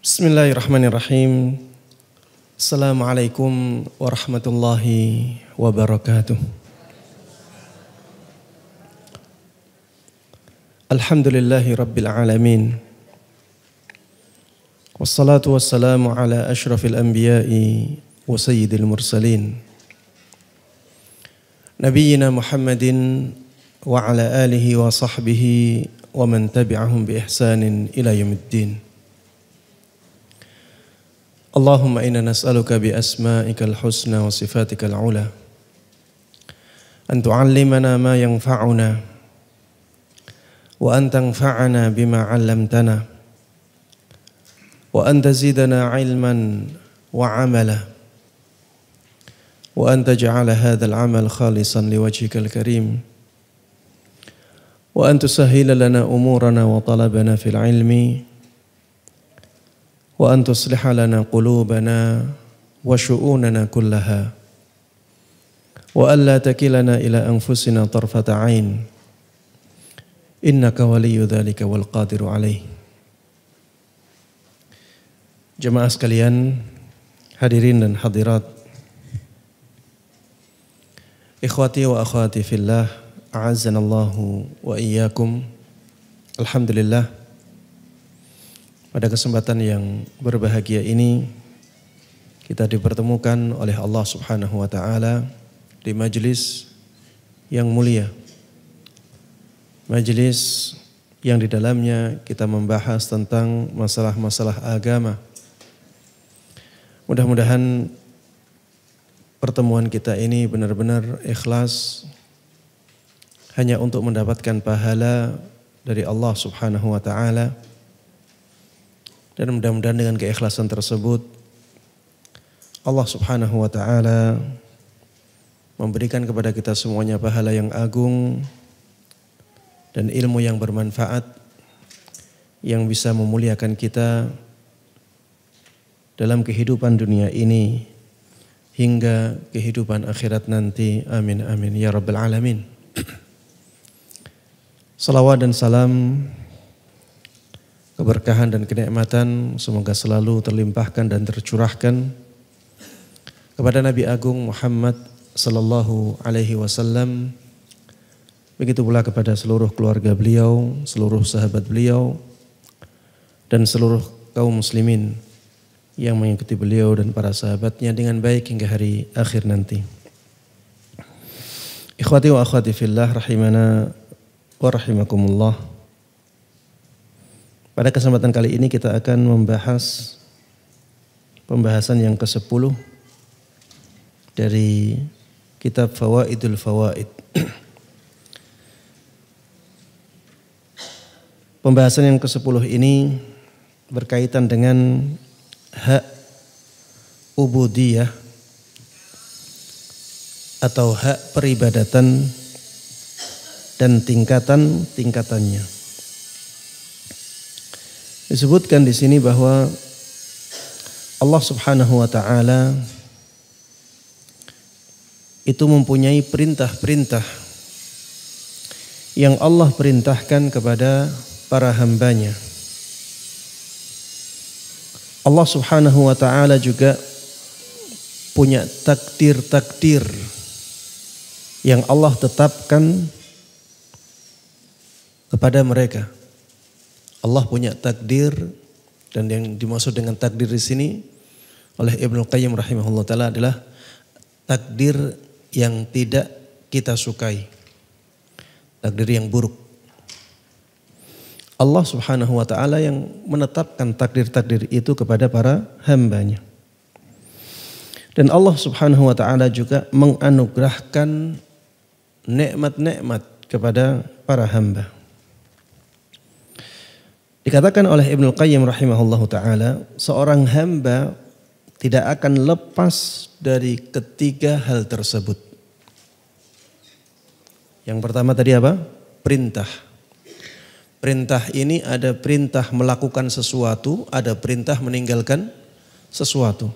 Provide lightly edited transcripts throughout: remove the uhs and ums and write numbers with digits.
Bismillahirrahmanirrahim. Assalamualaikum warahmatullahi wabarakatuh. Alhamdulillahi rabbil alamin. Wassalatu wassalamu ala ashrafil anbiya'i wa sayyidil mursalin. Nabiyyina Muhammadin wa ala alihi wa sahbihi wa man tabi'ahum bi ihsanin ila yaumiddin. Allahumma inna nas'aluka bi asma'ikal husna wa sifatikal ula an tu'allimana ma yanfa'una wa an tanfa'ana bima 'allamtana wa an tazidana 'ilman wa 'amala wa an taj'ala hadzal 'amal khalisan liwajhikal karim wa an tusahhila lana umurana wa talabana fil 'ilmi wa an tusliha lana qulubana wa syu'unana kullaha wa alla takilana ila anfusina tarfata 'ain innaka waliyyu dzalika wal qadiru 'alaih. Jemaah sekalian, hadirin dan hadirat, ikhwati wa akhwati fillah, a'azzanallahu wa iyyakum. Alhamdulillah, pada kesempatan yang berbahagia ini kita dipertemukan oleh Allah Subhanahu wa taala di majelis yang mulia. Majelis yang di dalamnya kita membahas tentang masalah-masalah agama. Mudah-mudahan pertemuan kita ini benar-benar ikhlas hanya untuk mendapatkan pahala dari Allah Subhanahu wa taala. Dan mudah-mudahan dengan keikhlasan tersebut Allah Subhanahu wa taala memberikan kepada kita semuanya pahala yang agung dan ilmu yang bermanfaat yang bisa memuliakan kita dalam kehidupan dunia ini hingga kehidupan akhirat nanti. Amin amin ya rabbal alamin. Salawat dan salam, keberkahan dan kenikmatan semoga selalu terlimpahkan dan tercurahkan kepada Nabi Agung Muhammad sallallahu alaihi wasallam. Begitu pula kepada seluruh keluarga beliau, seluruh sahabat beliau, dan seluruh kaum muslimin yang mengikuti beliau dan para sahabatnya dengan baik hingga hari akhir nanti. Ikhwati wa akhwati fillah rahimana wa rahimakumullah. Pada kesempatan kali ini kita akan membahas pembahasan yang ke-10 dari kitab Fawaidul Fawaid. Pembahasan yang ke-10 ini berkaitan dengan hak ubudiyah atau hak peribadatan dan tingkatan-tingkatannya. Disebutkan di sini bahwa Allah Subhanahu wa taala itu mempunyai perintah-perintah yang Allah perintahkan kepada para hambanya. Allah Subhanahu wa taala juga punya takdir-takdir yang Allah tetapkan kepada mereka. Allah punya takdir, dan yang dimaksud dengan takdir di sini oleh Ibnu Qayyim rahimahullah taala adalah takdir yang tidak kita sukai, takdir yang buruk. Allah Subhanahu wa taala yang menetapkan takdir-takdir itu kepada para hambanya. Dan Allah Subhanahu wa taala juga menganugerahkan nikmat-nikmat kepada para hamba. Dikatakan oleh Ibnu Qayyim rahimahullahu taala, seorang hamba tidak akan lepas dari ketiga hal tersebut. Yang pertama tadi apa? Perintah. Perintah ini ada perintah melakukan sesuatu, ada perintah meninggalkan sesuatu.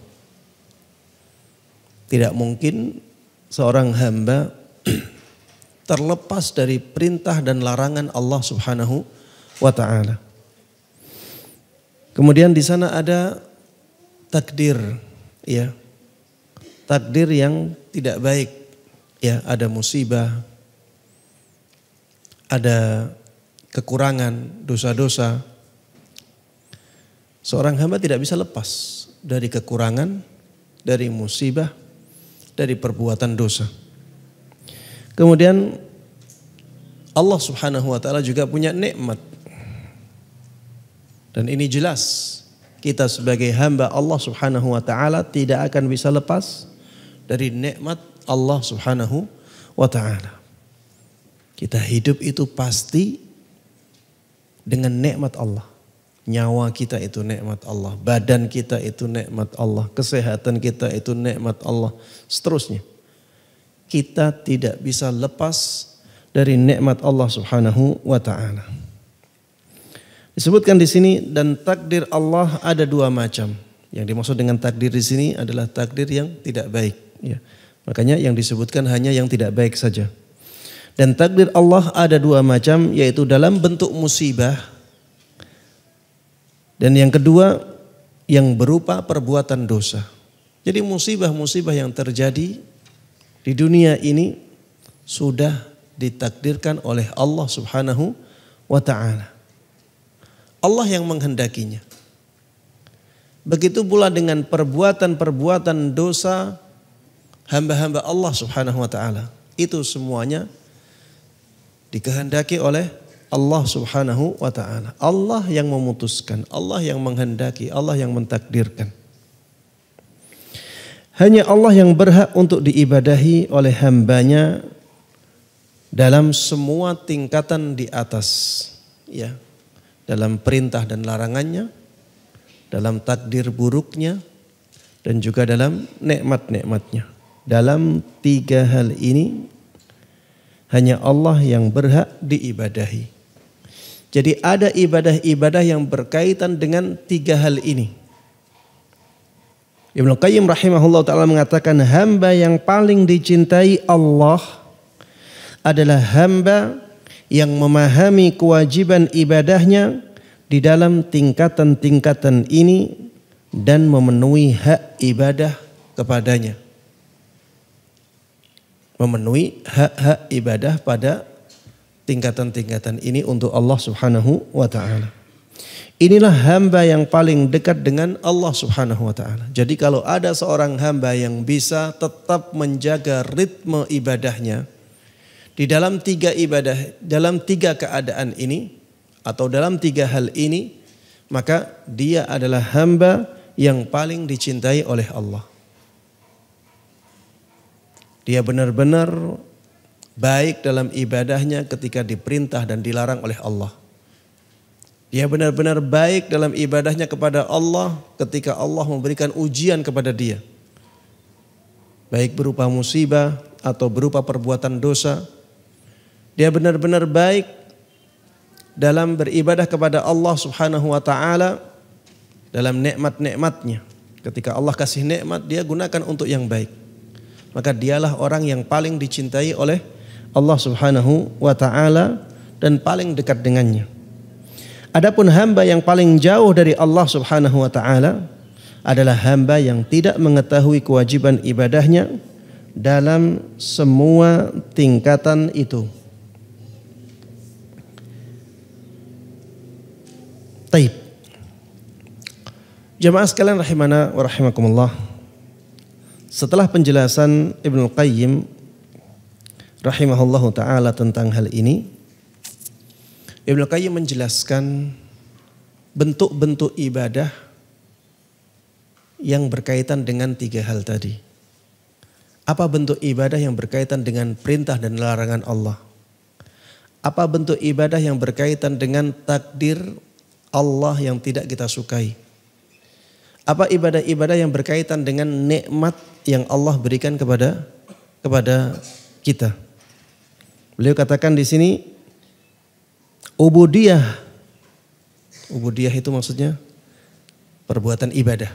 Tidak mungkin seorang hamba terlepas dari perintah dan larangan Allah Subhanahu wa taala. Kemudian di sana ada takdir, ya. Takdir yang tidak baik, ya, ada musibah, ada kekurangan, dosa-dosa. Seorang hamba tidak bisa lepas dari kekurangan, dari musibah, dari perbuatan dosa. Kemudian Allah Subhanahu wa taala juga punya nikmat. Dan ini jelas, kita sebagai hamba Allah Subhanahu wa taala tidak akan bisa lepas dari nikmat Allah Subhanahu wa taala. Kita hidup itu pasti dengan nikmat Allah. Nyawa kita itu nikmat Allah, badan kita itu nikmat Allah, kesehatan kita itu nikmat Allah, seterusnya. Kita tidak bisa lepas dari nikmat Allah Subhanahu wa taala. Disebutkan di sini, dan takdir Allah ada dua macam. Yang dimaksud dengan takdir di sini adalah takdir yang tidak baik. Ya. Makanya yang disebutkan hanya yang tidak baik saja. Dan takdir Allah ada dua macam, yaitu dalam bentuk musibah. Dan yang kedua yang berupa perbuatan dosa. Jadi musibah-musibah yang terjadi di dunia ini sudah ditakdirkan oleh Allah Subhanahu wa taala. Allah yang menghendakinya. Begitu pula dengan perbuatan-perbuatan dosa hamba-hamba Allah Subhanahu wa taala. Itu semuanya dikehendaki oleh Allah Subhanahu wa taala. Allah yang memutuskan, Allah yang menghendaki, Allah yang mentakdirkan. Hanya Allah yang berhak untuk diibadahi oleh hambanya dalam semua tingkatan di atas, ya. Dalam perintah dan larangannya, dalam takdir buruknya, dan juga dalam nikmat-nikmatnya. Dalam tiga hal ini hanya Allah yang berhak diibadahi. Jadi ada ibadah-ibadah yang berkaitan dengan tiga hal ini. Ibnu Qayyim rahimahullah ta'ala mengatakan, hamba yang paling dicintai Allah adalah hamba yang memahami kewajiban ibadahnya di dalam tingkatan-tingkatan ini dan memenuhi hak ibadah kepadanya. Memenuhi hak-hak ibadah pada tingkatan-tingkatan ini untuk Allah Subhanahu wa ta'ala. Inilah hamba yang paling dekat dengan Allah Subhanahu wa ta'ala. Jadi kalau ada seorang hamba yang bisa tetap menjaga ritme ibadahnya di dalam tiga ibadah, dalam tiga keadaan ini atau dalam tiga hal ini, maka dia adalah hamba yang paling dicintai oleh Allah. Dia benar-benar baik dalam ibadahnya ketika diperintah dan dilarang oleh Allah. Dia benar-benar baik dalam ibadahnya kepada Allah ketika Allah memberikan ujian kepada dia. Baik berupa musibah atau berupa perbuatan dosa. Dia benar-benar baik dalam beribadah kepada Allah Subhanahu wa ta'ala dalam nikmat-nikmatnya. Ketika Allah kasih nikmat, dia gunakan untuk yang baik. Maka dialah orang yang paling dicintai oleh Allah Subhanahu wa ta'ala dan paling dekat dengannya. Adapun hamba yang paling jauh dari Allah Subhanahu wa ta'ala adalah hamba yang tidak mengetahui kewajiban ibadahnya dalam semua tingkatan itu. Taib. Jamaah sekalian rahimana wa rahimakumullah. Setelah penjelasan Ibnu Qayyim rahimahullahu ta'ala tentang hal ini, Ibnu Qayyim menjelaskan bentuk-bentuk ibadah yang berkaitan dengan tiga hal tadi. Apa bentuk ibadah yang berkaitan dengan perintah dan larangan Allah? Apa bentuk ibadah yang berkaitan dengan takdir Allah yang tidak kita sukai? Apa ibadah-ibadah yang berkaitan dengan nikmat yang Allah berikan kepada kita? Beliau katakan di sini ubudiyah. Ubudiyah itu maksudnya perbuatan ibadah.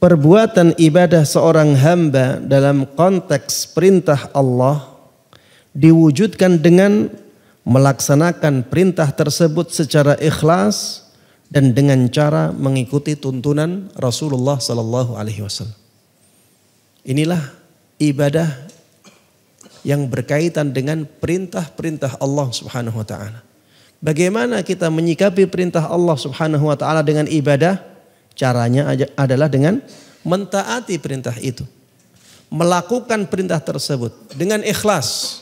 Perbuatan ibadah seorang hamba dalam konteks perintah Allah diwujudkan dengan melaksanakan perintah tersebut secara ikhlas dan dengan cara mengikuti tuntunan Rasulullah sallallahu alaihi wasallam. Inilah ibadah yang berkaitan dengan perintah-perintah Allah Subhanahu wa taala. Bagaimana kita menyikapi perintah Allah Subhanahu wa taala dengan ibadah? Caranya adalah dengan mentaati perintah itu. Melakukan perintah tersebut dengan ikhlas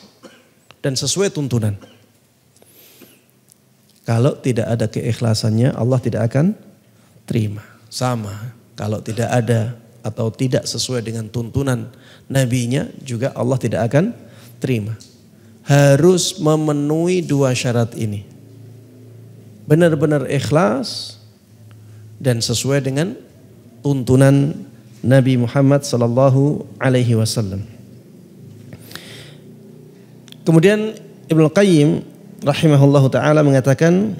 dan sesuai tuntunan. Kalau tidak ada keikhlasannya, Allah tidak akan terima. Sama, kalau tidak ada atau tidak sesuai dengan tuntunan nabinya, juga Allah tidak akan terima. Harus memenuhi dua syarat ini. Benar-benar ikhlas dan sesuai dengan tuntunan Nabi Muhammad sallallahu alaihi wasallam. Kemudian Ibnu Qayyim rahimahullahu taala mengatakan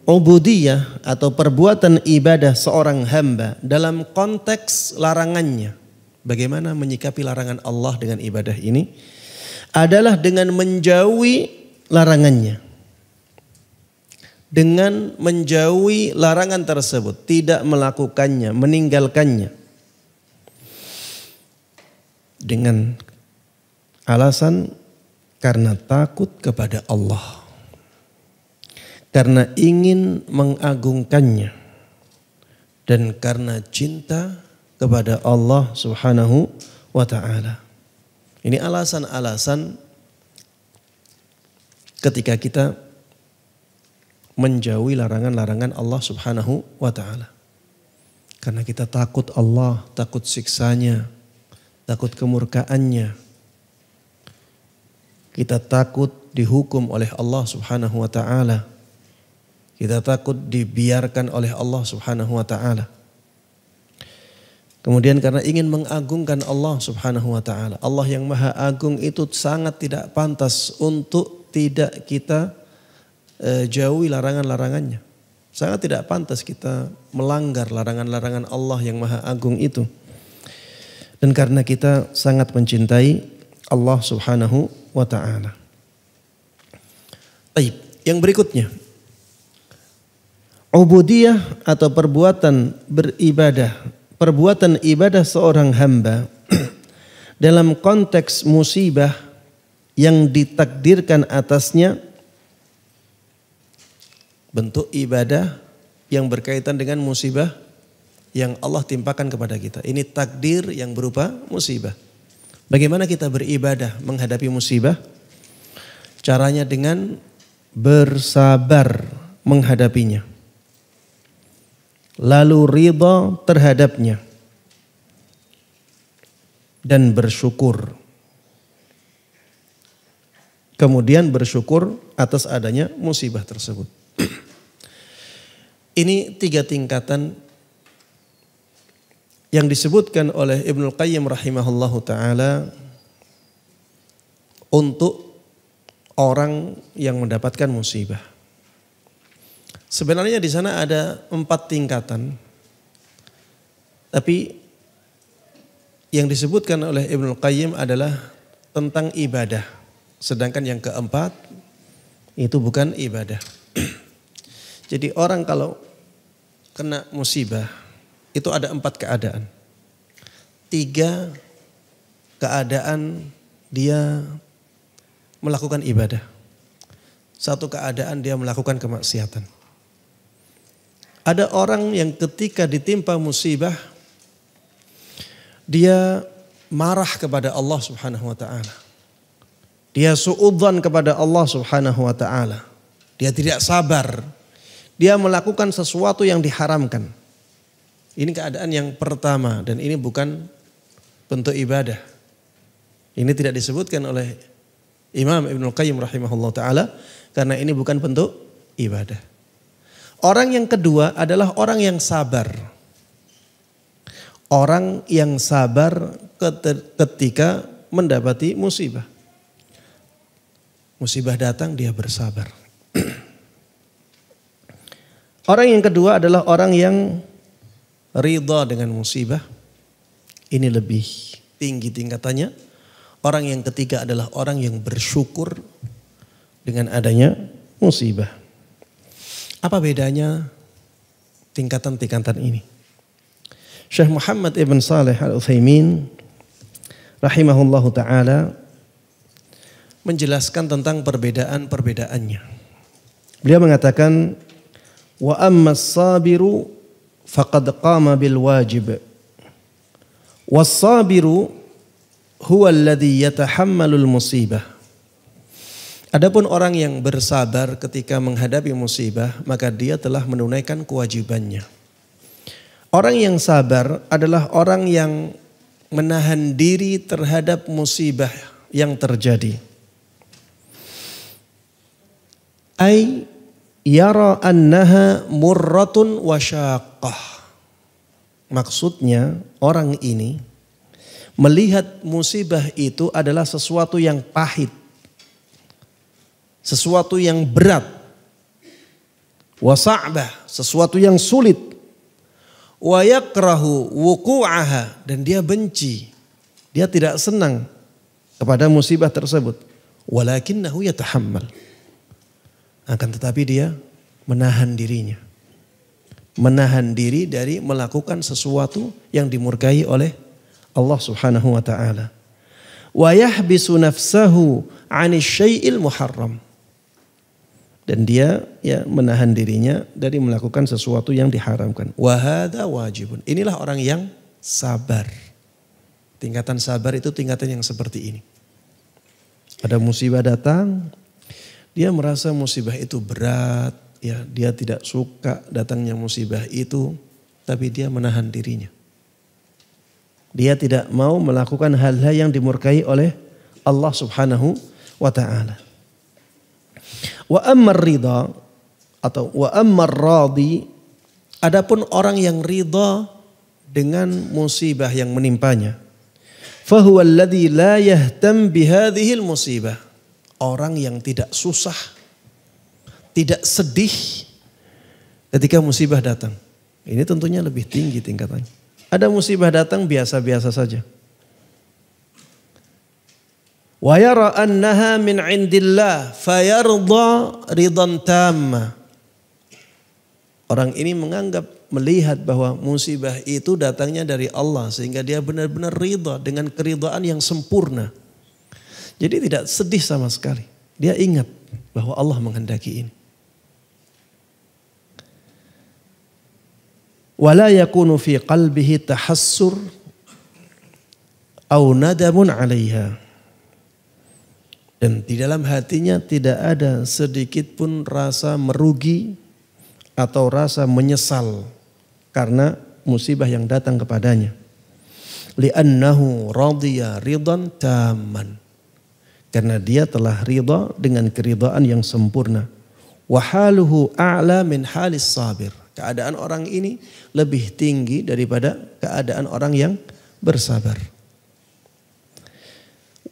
ubudiyah atau perbuatan ibadah seorang hamba dalam konteks larangannya. Bagaimana menyikapi larangan Allah dengan ibadah ini? Adalah dengan menjauhi larangannya. Dengan menjauhi larangan tersebut, tidak melakukannya, meninggalkannya. Dengan alasan karena takut kepada Allah. Karena ingin mengagungkannya. Dan karena cinta kepada Allah Subhanahu wa ta'ala. Ini alasan-alasan ketika kita menjauhi larangan-larangan Allah Subhanahu wa ta'ala. Karena kita takut Allah, takut siksanya, takut kemurkaannya. Kita takut dihukum oleh Allah Subhanahu wa ta'ala. Kita takut dibiarkan oleh Allah Subhanahu wa ta'ala. Kemudian karena ingin mengagungkan Allah Subhanahu wa ta'ala. Allah yang maha agung itu sangat tidak pantas untuk tidak kita jauhi larangan-larangannya. Sangat tidak pantas kita melanggar larangan-larangan Allah yang maha agung itu. Dan karena kita sangat mencintai Allah Subhanahu wa ta'ala. Baik, yang berikutnya. Ubudiyah atau perbuatan beribadah. Perbuatan ibadah seorang hamba dalam konteks musibah yang ditakdirkan atasnya. Bentuk ibadah yang berkaitan dengan musibah yang Allah timpakan kepada kita. Ini takdir yang berupa musibah. Bagaimana kita beribadah menghadapi musibah? Caranya dengan bersabar menghadapinya. Lalu ridha terhadapnya. Dan bersyukur. Kemudian bersyukur atas adanya musibah tersebut. Ini 3 tingkatan yang disebutkan oleh Ibnu Qayyim rahimahullahu taala untuk orang yang mendapatkan musibah. Sebenarnya di sana ada 4 tingkatan. Tapi yang disebutkan oleh Ibnu Qayyim adalah tentang ibadah. Sedangkan yang keempat itu bukan ibadah. Jadi orang kalau kena musibah itu ada 4 keadaan. 3 keadaan dia melakukan ibadah. 1 keadaan dia melakukan kemaksiatan. Ada orang yang ketika ditimpa musibah dia marah kepada Allah Subhanahu wa taala. Dia suudzon kepada Allah Subhanahu wa taala. Dia tidak sabar. Dia melakukan sesuatu yang diharamkan. Ini keadaan yang pertama dan ini bukan bentuk ibadah. Ini tidak disebutkan oleh Imam Ibnu Qayyim rahimahullah ta'ala karena ini bukan bentuk ibadah. Orang yang kedua adalah orang yang sabar. Orang yang sabar ketika mendapati musibah. Musibah datang dia bersabar. Orang yang kedua adalah orang yang ridha dengan musibah. Ini lebih tinggi tingkatannya. Orang yang ketiga adalah orang yang bersyukur dengan adanya musibah. Apa bedanya tingkatan-tingkatan ini. Syekh Muhammad ibn Saleh Al-Utsaimin rahimahullahu ta'ala menjelaskan tentang perbedaan-perbedaannya. Beliau mengatakan, wa ammas sabiru faqad qama bil wajib. Was sabiru huwa alladhi yatahammalul musibah. Adapun orang yang bersabar ketika menghadapi musibah, maka dia telah menunaikan kewajibannya. Orang yang sabar adalah orang yang menahan diri terhadap musibah yang terjadi. Ay yara annaha murratun wa syaqqah. Maksudnya orang ini melihat musibah itu adalah sesuatu yang pahit, sesuatu yang berat, wa sa'bah, sesuatu yang sulit, wa yakrahu wuqu'aha, dan dia benci, dia tidak senang kepada musibah tersebut. Walakinnahu yatahammal, akan tetapi dia menahan dirinya, menahan diri dari melakukan sesuatu yang dimurkai oleh Allah Subhanahu wa taala. Wa yahbisu nafsahu 'ani syai'il muharram, dan dia menahan dirinya dari melakukan sesuatu yang diharamkan. Wa hadza wajibun. Inilah orang yang sabar. Tingkatan sabar itu tingkatan yang seperti ini. Ada musibah datang, dia merasa musibah itu berat, dia tidak suka datangnya musibah itu, tapi dia menahan dirinya. Dia tidak mau melakukan hal-hal yang dimurkai oleh Allah Subhanahu wa taala. Wa ammar ridha atau wa ammar radi, adapun orang yang ridha dengan musibah yang menimpanya, fahuwa alladhi la yahtam bihadhil musibah. Orang yang tidak susah, tidak sedih ketika musibah datang. Ini tentunya lebih tinggi tingkatannya. Ada musibah datang biasa-biasa saja. Wa yara annaha min indillah fayarda ridan tamma. Orang ini menganggap, melihat bahwa musibah itu datangnya dari Allah, sehingga dia benar-benar ridha dengan keridhaan yang sempurna. Jadi tidak sedih sama sekali. Dia ingat bahwa Allah menghendaki ini. Wala yakunu fi qalbihi tahassur au nadamun 'alaiha. Dan di dalam hatinya tidak ada sedikit pun rasa merugi atau rasa menyesal karena musibah yang datang kepadanya. Li'annahu radiya ridan tamman. Karena dia telah ridha dengan keridhaan yang sempurna. Wa haluhu a'la min halis sabir. Keadaan orang ini lebih tinggi daripada keadaan orang yang bersabar.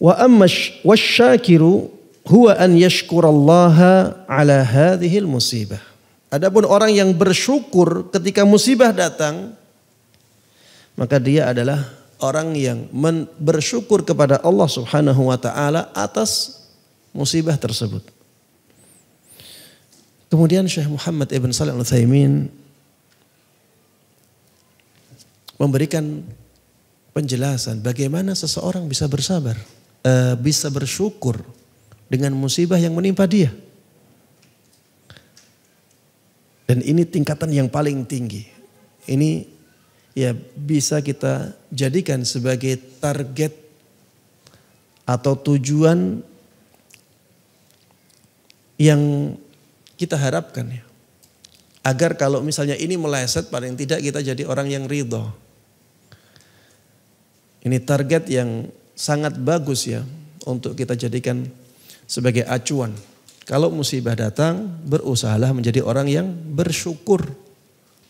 Wa amma wasyakiru huwa an yashkurallaha ala hadhil musibah. Adapun orang yang bersyukur ketika musibah datang, maka dia adalah orang yang bersyukur kepada Allah Subhanahu wa taala atas musibah tersebut. Kemudian Syekh Muhammad ibn Shalih Al-Utsaimin memberikan penjelasan bagaimana seseorang bisa bersabar, bisa bersyukur dengan musibah yang menimpa dia. Dan ini tingkatan yang paling tinggi. Ini bisa kita jadikan sebagai target atau tujuan yang kita harapkan ya. Agar kalau misalnya ini meleset, paling tidak kita jadi orang yang ridho. Ini target yang sangat bagus ya untuk kita jadikan sebagai acuan. Kalau musibah datang, berusahalah menjadi orang yang bersyukur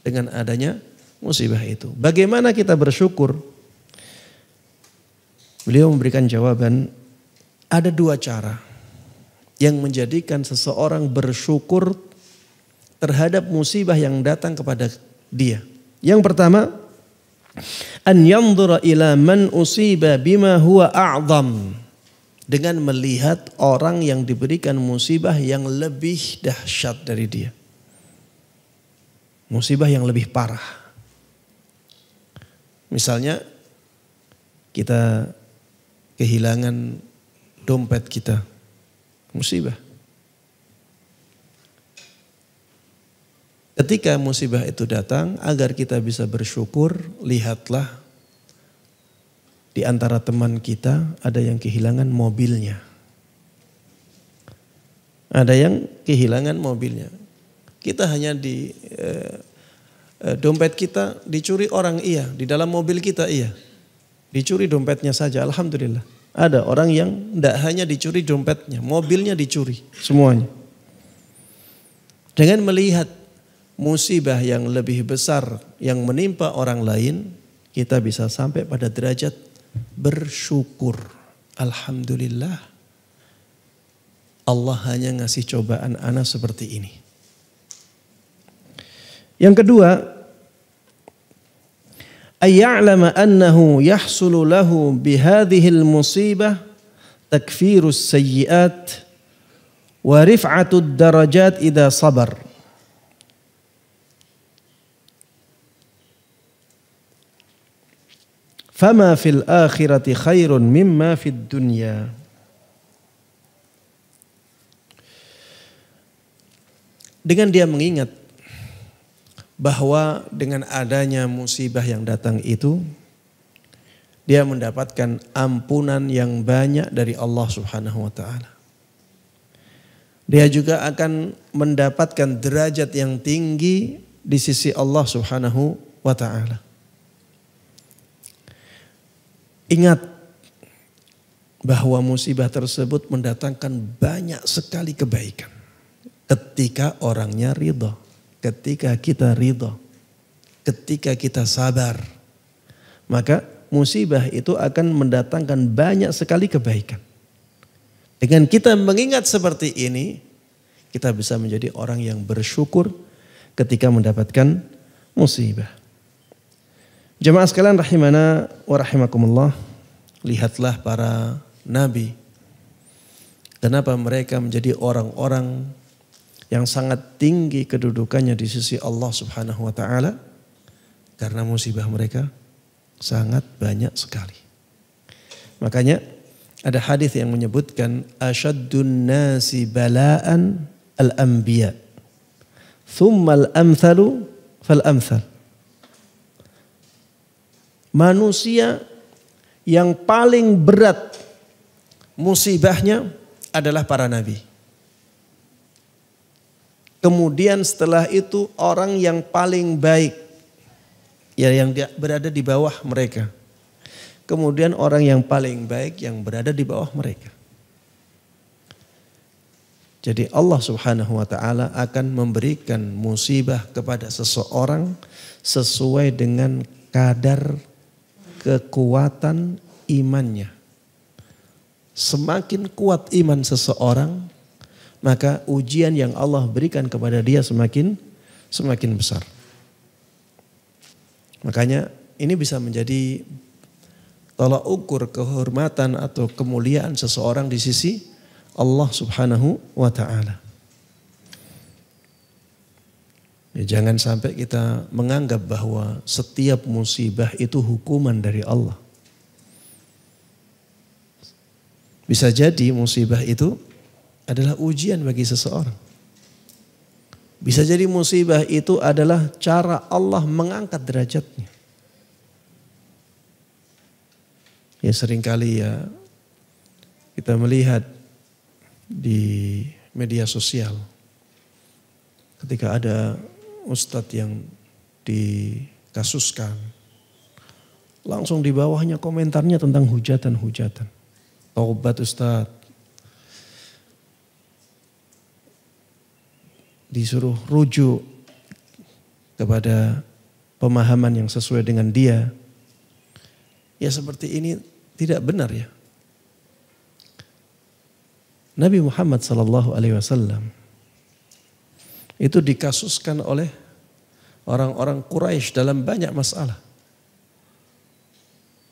dengan adanya musibah itu. Bagaimana kita bersyukur? Beliau memberikan jawaban, ada dua cara yang menjadikan seseorang bersyukur terhadap musibah yang datang kepada dia. Yang pertama, an yanzura ila man usiba bima huwa a'zam, dengan melihat orang yang diberikan musibah yang lebih dahsyat dari dia. musibah yang lebih parah. Misalnya kita kehilangan dompet kita, musibah. Ketika musibah itu datang, agar kita bisa bersyukur, lihatlah di antara teman kita ada yang kehilangan mobilnya. Ada yang kehilangan mobilnya. Kita hanya di dompet kita dicuri orang, iya. Di dalam mobil kita, iya. Dicuri dompetnya saja, alhamdulillah. Ada orang yang tidak hanya dicuri dompetnya, mobilnya dicuri semuanya. Dengan melihat musibah yang lebih besar yang menimpa orang lain, kita bisa sampai pada derajat bersyukur. Alhamdulillah, Allah hanya ngasih cobaan ana seperti ini. Yang kedua, ayya'lama annahu yahsulu lahu bihadhil musibah takfirus sayyiat wa rif'atud darajat idza sabar. Fama fil akhirati khairun mimma fid dunya. Dengan dia mengingat bahwa dengan adanya musibah yang datang itu, dia mendapatkan ampunan yang banyak dari Allah Subhanahu wa ta'ala. Dia juga akan mendapatkan derajat yang tinggi di sisi Allah Subhanahu wa ta'ala. Ingat bahwa musibah tersebut mendatangkan banyak sekali kebaikan. Ketika orangnya ridha, ketika kita ridha, ketika kita sabar, maka musibah itu akan mendatangkan banyak sekali kebaikan. Dengan kita mengingat seperti ini, kita bisa menjadi orang yang bersyukur ketika mendapatkan musibah. Jemaah sekalian rahimana wa rahimakumullah, lihatlah para nabi. Kenapa mereka menjadi orang-orang yang sangat tinggi kedudukannya di sisi Allah Subhanahu wa ta'ala? Karena musibah mereka sangat banyak sekali. Makanya ada hadis yang menyebutkan asyaddun nasi bala'an al-anbiya, thumma al-amthalu fal-amthal. Manusia yang paling berat musibahnya adalah para nabi. Kemudian setelah itu orang yang paling baik, ya yang berada di bawah mereka. Kemudian orang yang paling baik yang berada di bawah mereka. Jadi Allah Subhanahu wa ta'ala akan memberikan musibah kepada seseorang sesuai dengan kadar kekuatan imannya. Semakin kuat iman seseorang, maka ujian yang Allah berikan kepada dia semakin besar. Makanya ini bisa menjadi tolak ukur kehormatan atau kemuliaan seseorang di sisi Allah Subhanahu wa ta'ala. Ya, jangan sampai kita menganggap bahwa setiap musibah itu hukuman dari Allah. Bisa jadi musibah itu adalah ujian bagi seseorang. Bisa jadi musibah itu adalah cara Allah mengangkat derajatnya. Ya seringkali ya kita melihat di media sosial ketika ada ustadz yang dikasuskan, langsung di bawahnya komentarnya tentang hujatan-hujatan. Taubat ustadz. Disuruh rujuk kepada pemahaman yang sesuai dengan dia. Ya seperti ini tidak benar ya. Nabi Muhammad SAW itu dikasuskan oleh orang-orang Quraisy dalam banyak masalah.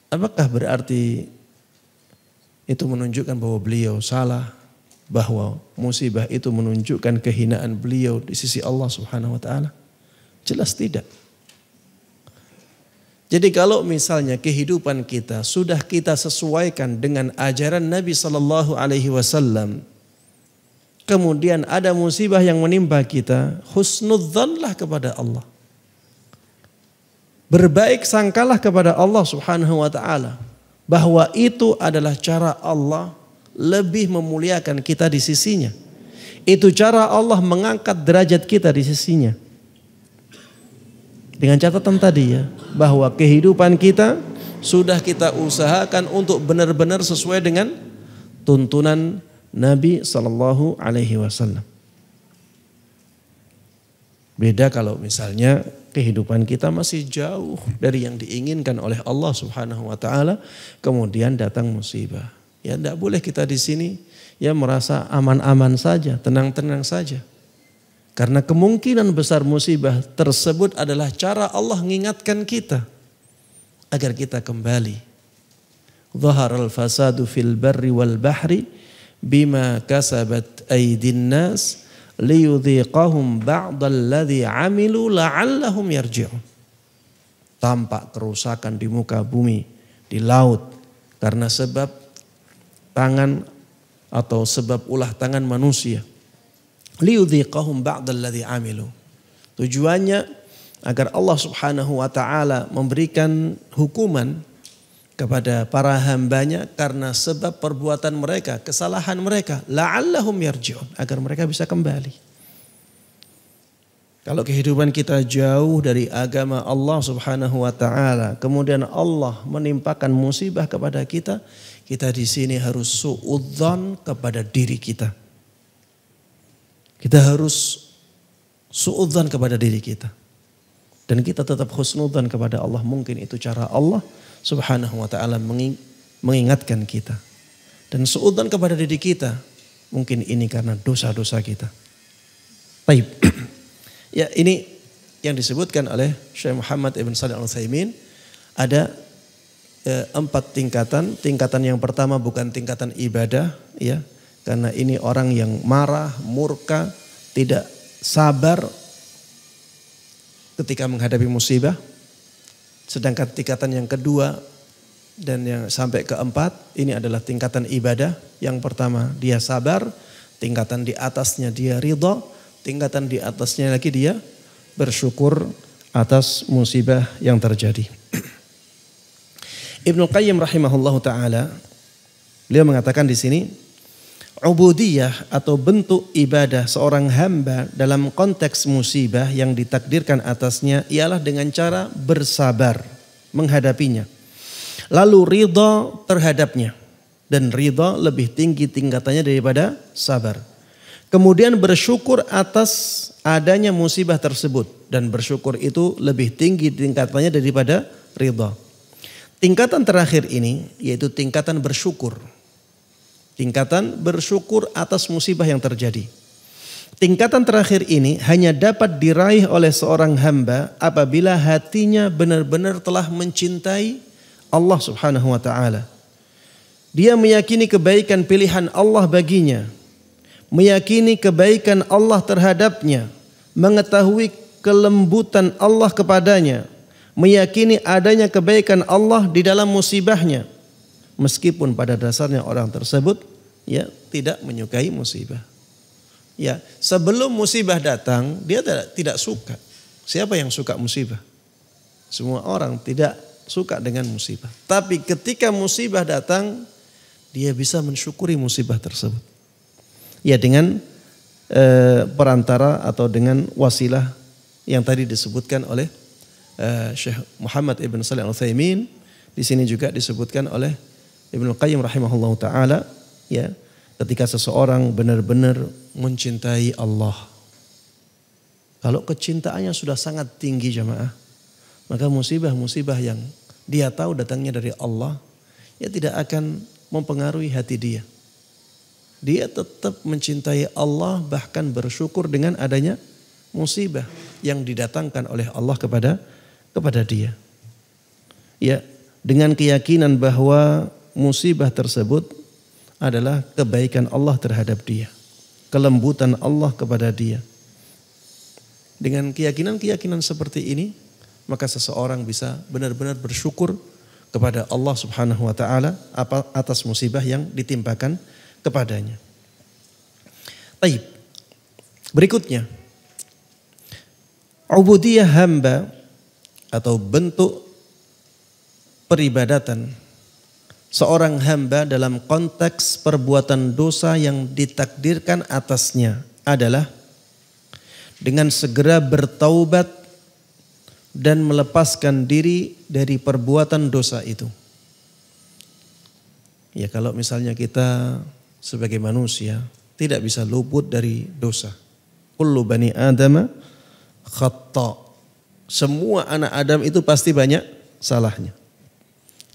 Apakah berarti itu menunjukkan bahwa beliau salah? Bahwa musibah itu menunjukkan kehinaan beliau di sisi Allah Subhanahu wa ta'ala? Jelas tidak. Jadi kalau misalnya kehidupan kita sudah kita sesuaikan dengan ajaran Nabi Sallallahu Alaihi Wasallam, kemudian ada musibah yang menimpa kita, husnudzanlah kepada Allah. Berbaik sangkalah kepada Allah Subhanahu Wa Taala bahwa itu adalah cara Allah lebih memuliakan kita di sisinya. Itu cara Allah mengangkat derajat kita di sisinya. Dengan catatan tadi ya, bahwa kehidupan kita sudah kita usahakan untuk benar-benar sesuai dengan tuntunan Nabi Sallallahu Alaihi Wasallam. Beda kalau misalnya kehidupan kita masih jauh dari yang diinginkan oleh Allah Subhanahu Wa Taala, kemudian datang musibah. Ya tidak boleh kita di sini ya merasa aman-aman saja, tenang-tenang saja. Karena kemungkinan besar musibah tersebut adalah cara Allah mengingatkan kita agar kita kembali. Zaharal fasadu fil barri wal bahri bima kasabat aydin nas liyudhiqahum ba'dalladzi 'amilu la'allahum yarji'un. Tampak kerusakan di muka bumi, di laut karena sebab tangan atau sebab ulah tangan manusia. Liyudhiqahum ba'dalladzi 'amilu. Tujuannya agar Allah Subhanahu wa taala memberikan hukuman kepada para hambanya karena sebab perbuatan mereka, kesalahan mereka, la'allahum yarji'un, agar mereka bisa kembali. Kalau kehidupan kita jauh dari agama Allah Subhanahu wa taala, kemudian Allah menimpakan musibah kepada kita, kita di sini harus suudzon kepada diri kita. Kita harus suudzon kepada diri kita. Dan kita tetap husnudzon kepada Allah. Mungkin itu cara Allah Subhanahu wa ta'ala mengingatkan kita. Dan suudzon kepada diri kita. Mungkin ini karena dosa-dosa kita. Baik. Ya, ini yang disebutkan oleh Syekh Muhammad Ibn Shalih Al-Utsaimin. Ada 4 tingkatan. Tingkatan yang pertama bukan tingkatan ibadah, ya. Karena ini orang yang marah, murka, tidak sabar ketika menghadapi musibah. Sedangkan tingkatan yang kedua dan yang sampai keempat, ini adalah tingkatan ibadah. Yang pertama dia sabar, tingkatan di atasnya dia ridha, tingkatan di atasnya lagi dia bersyukur atas musibah yang terjadi. Ibnu Qayyim rahimahullahu taala, beliau mengatakan di sini, ubudiyah atau bentuk ibadah seorang hamba dalam konteks musibah yang ditakdirkan atasnya ialah dengan cara bersabar menghadapinya. Lalu ridha terhadapnya. Dan ridha lebih tinggi tingkatannya daripada sabar. Kemudian bersyukur atas adanya musibah tersebut. Dan bersyukur itu lebih tinggi tingkatannya daripada ridha. Tingkatan terakhir ini yaitu tingkatan bersyukur. Tingkatan bersyukur atas musibah yang terjadi. Tingkatan terakhir ini hanya dapat diraih oleh seorang hamba apabila hatinya benar-benar telah mencintai Allah Subhanahu wa taala. Dia meyakini kebaikan pilihan Allah baginya, meyakini kebaikan Allah terhadapnya, mengetahui kelembutan Allah kepadanya, meyakini adanya kebaikan Allah di dalam musibahnya. Meskipun pada dasarnya orang tersebut ya tidak menyukai musibah. Ya, sebelum musibah datang dia tidak suka. Siapa yang suka musibah? Semua orang tidak suka dengan musibah. Tapi ketika musibah datang dia bisa mensyukuri musibah tersebut. Ya dengan perantara atau dengan wasilah yang tadi disebutkan oleh Syekh Muhammad Ibn Shalih Al-Utsaimin. Di sini juga disebutkan oleh Ibnu Qayyim rahimahullahu taala, ya, ketika seseorang benar-benar mencintai Allah. Kalau kecintaannya sudah sangat tinggi jamaah, maka musibah-musibah yang dia tahu datangnya dari Allah, ya tidak akan mempengaruhi hati dia. Dia tetap mencintai Allah, bahkan bersyukur dengan adanya musibah yang didatangkan oleh Allah kepada dia. Ya, dengan keyakinan bahwa musibah tersebut adalah kebaikan Allah terhadap dia, kelembutan Allah kepada dia. Dengan keyakinan-keyakinan seperti ini, maka seseorang bisa benar-benar bersyukur kepada Allah Subhanahu wa taala atas musibah yang ditimpakan kepadanya. Baik. Berikutnya, ubudiyah hamba atau bentuk peribadatan seorang hamba dalam konteks perbuatan dosa yang ditakdirkan atasnya adalah dengan segera bertaubat dan melepaskan diri dari perbuatan dosa itu. Ya, kalau misalnya kita sebagai manusia tidak bisa luput dari dosa. Kullu bani Adama khata'. Semua anak Adam itu pasti banyak salahnya.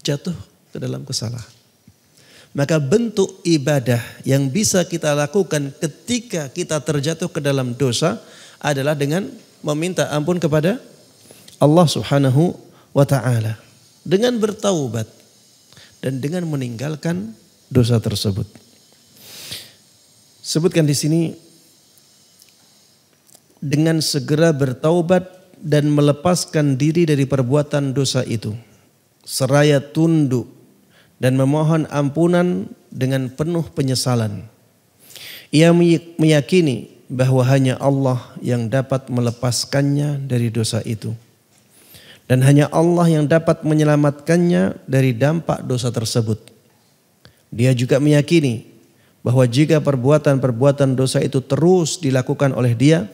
Jatuh ke dalam kesalahan. Maka bentuk ibadah yang bisa kita lakukan ketika kita terjatuh ke dalam dosa adalah dengan meminta ampun kepada Allah Subhanahu wa taala, dengan bertaubat dan dengan meninggalkan dosa tersebut. Sebutkan di sini dengan segera bertaubat dan melepaskan diri dari perbuatan dosa itu, seraya tunduk dan memohon ampunan dengan penuh penyesalan. Ia meyakini bahwa hanya Allah yang dapat melepaskannya dari dosa itu. Dan hanya Allah yang dapat menyelamatkannya dari dampak dosa tersebut. Dia juga meyakini bahwa jika perbuatan-perbuatan dosa itu terus dilakukan oleh dia,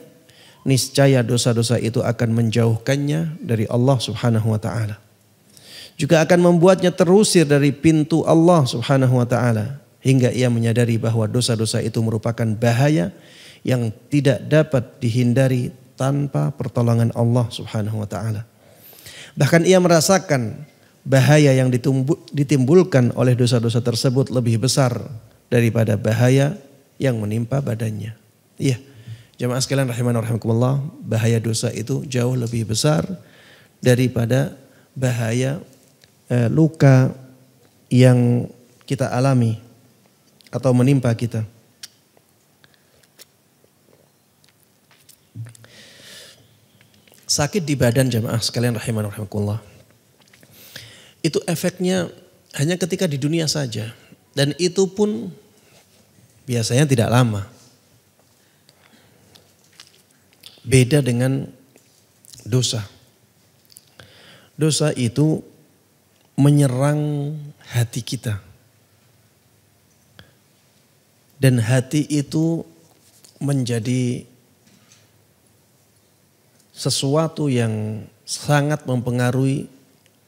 niscaya dosa-dosa itu akan menjauhkannya dari Allah Subhanahu wa taala. Juga akan membuatnya terusir dari pintu Allah Subhanahu wa taala hingga ia menyadari bahwa dosa-dosa itu merupakan bahaya yang tidak dapat dihindari tanpa pertolongan Allah Subhanahu wa taala. Bahkan ia merasakan bahaya yang ditimbulkan oleh dosa-dosa tersebut lebih besar daripada bahaya yang menimpa badannya. Iya, jemaah sekalian rahimana rahimakumullah, bahaya dosa itu jauh lebih besar daripada bahaya luka yang kita alami atau menimpa kita. Sakit di badan jemaah sekalian rahimana rahimakumullah, itu efeknya hanya ketika di dunia saja, dan itu pun biasanya tidak lama. Beda dengan dosa. Dosa itu menyerang hati kita. Dan hati itu menjadi sesuatu yang sangat mempengaruhi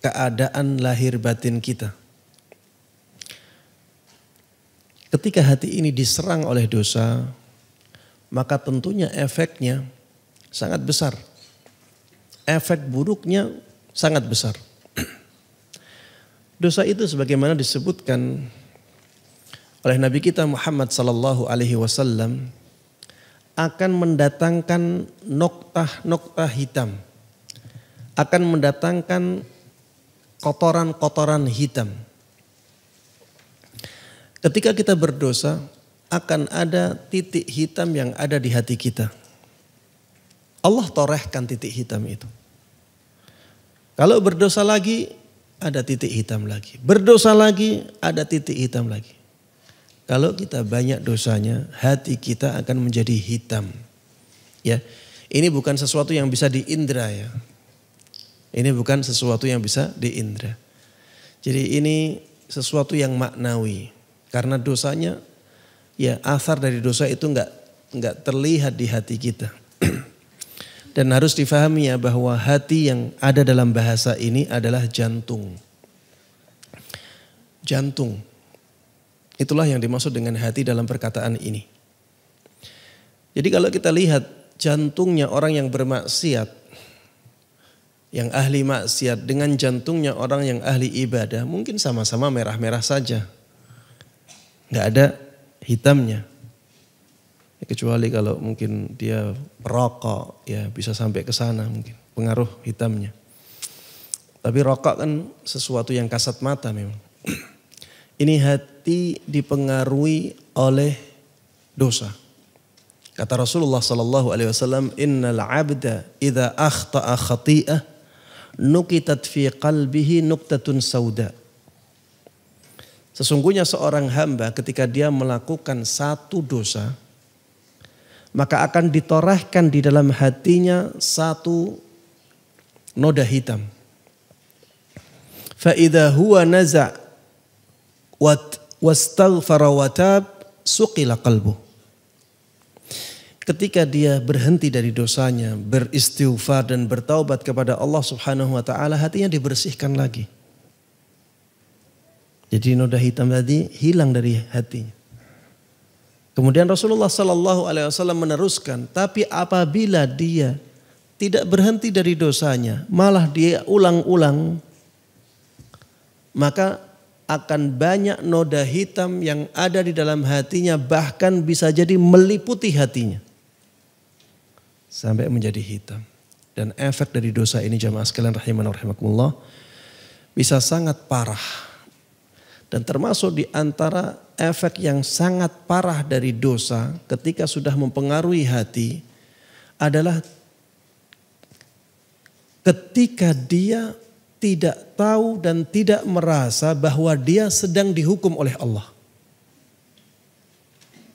keadaan lahir batin kita. Ketika hati ini diserang oleh dosa, maka tentunya efeknya sangat besar. Efek buruknya sangat besar. Dosa itu sebagaimana disebutkan oleh Nabi kita Muhammad sallallahu alaihi wasallam akan mendatangkan noktah-noktah hitam. Akan mendatangkan kotoran-kotoran hitam. Ketika kita berdosa, akan ada titik hitam yang ada di hati kita. Allah torehkan titik hitam itu. Kalau berdosa lagi, ada titik hitam lagi. Berdosa lagi, ada titik hitam lagi. Kalau kita banyak dosanya, hati kita akan menjadi hitam. Ya, ini bukan sesuatu yang bisa diindra ya. Ini bukan sesuatu yang bisa diindra. Jadi ini sesuatu yang maknawi. Karena dosanya, ya asar dari dosa itu enggak terlihat di hati kita. Dan harus difahami ya bahwa hati yang ada dalam bahasa ini adalah jantung. Jantung. Itulah yang dimaksud dengan hati dalam perkataan ini. Jadi kalau kita lihat jantungnya orang yang bermaksiat, yang ahli maksiat dengan jantungnya orang yang ahli ibadah, mungkin sama-sama merah-merah saja. Nggak ada hitamnya. Kecuali kalau mungkin dia perokok, ya bisa sampai ke sana mungkin pengaruh hitamnya. Tapi rokok kan sesuatu yang kasat mata memang. Ini hati dipengaruhi oleh dosa. Kata Rasulullah sallallahu alaihi wasallam, "Innal 'abda idza akhta'a khati'ah nukitat fi qalbihi nuktatun sauda." Sesungguhnya seorang hamba ketika dia melakukan satu dosa, maka akan ditorehkan di dalam hatinya satu noda hitam. Fa idza huwa naza' wastaghfara wa tab suqila qalbuh. Ketika dia berhenti dari dosanya, beristighfar dan bertaubat kepada Allah Subhanahu wa taala, hatinya dibersihkan lagi. Jadi noda hitam tadi hilang dari hatinya. Kemudian Rasulullah sallallahu alaihi wasallam meneruskan, tapi apabila dia tidak berhenti dari dosanya, malah dia ulang-ulang, maka akan banyak noda hitam yang ada di dalam hatinya, bahkan bisa jadi meliputi hatinya sampai menjadi hitam. Dan efek dari dosa ini jamaah sekalian rahimana rahimakumullah bisa sangat parah. Dan termasuk di antara efek yang sangat parah dari dosa ketika sudah mempengaruhi hati adalah ketika dia tidak tahu dan tidak merasa bahwa dia sedang dihukum oleh Allah.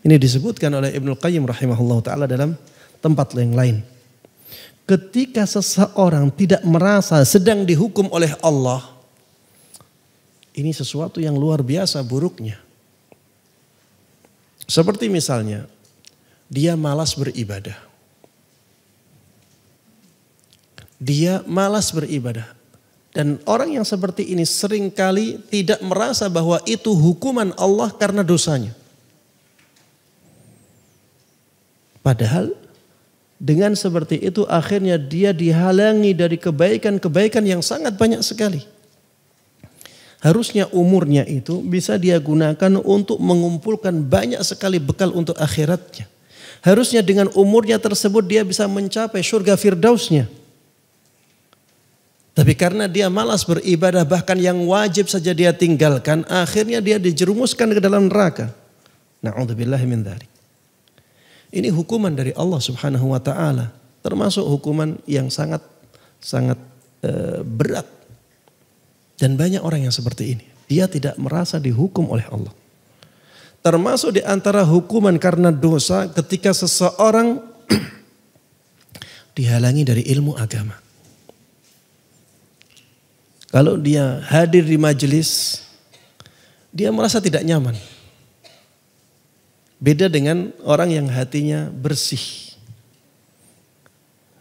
Ini disebutkan oleh Ibnu Qayyim rahimahullah ta'ala dalam tempat yang lain. Ketika seseorang tidak merasa sedang dihukum oleh Allah, ini sesuatu yang luar biasa buruknya. Seperti misalnya, dia malas beribadah. Dia malas beribadah. Dan orang yang seperti ini seringkali tidak merasa bahwa itu hukuman Allah karena dosanya. Padahal dengan seperti itu akhirnya dia dihalangi dari kebaikan-kebaikan yang sangat banyak sekali. Harusnya umurnya itu bisa dia gunakan untuk mengumpulkan banyak sekali bekal untuk akhiratnya. Harusnya dengan umurnya tersebut dia bisa mencapai surga firdausnya. Tapi karena dia malas beribadah, bahkan yang wajib saja dia tinggalkan, akhirnya dia dijerumuskan ke dalam neraka. Na'udzubillahi min dzalik. Ini hukuman dari Allah Subhanahu wa taala, termasuk hukuman yang sangat berat. Dan banyak orang yang seperti ini. Dia tidak merasa dihukum oleh Allah. Termasuk di antara hukuman karena dosa ketika seseorang dihalangi dari ilmu agama. Kalau dia hadir di majelis, dia merasa tidak nyaman. Beda dengan orang yang hatinya bersih.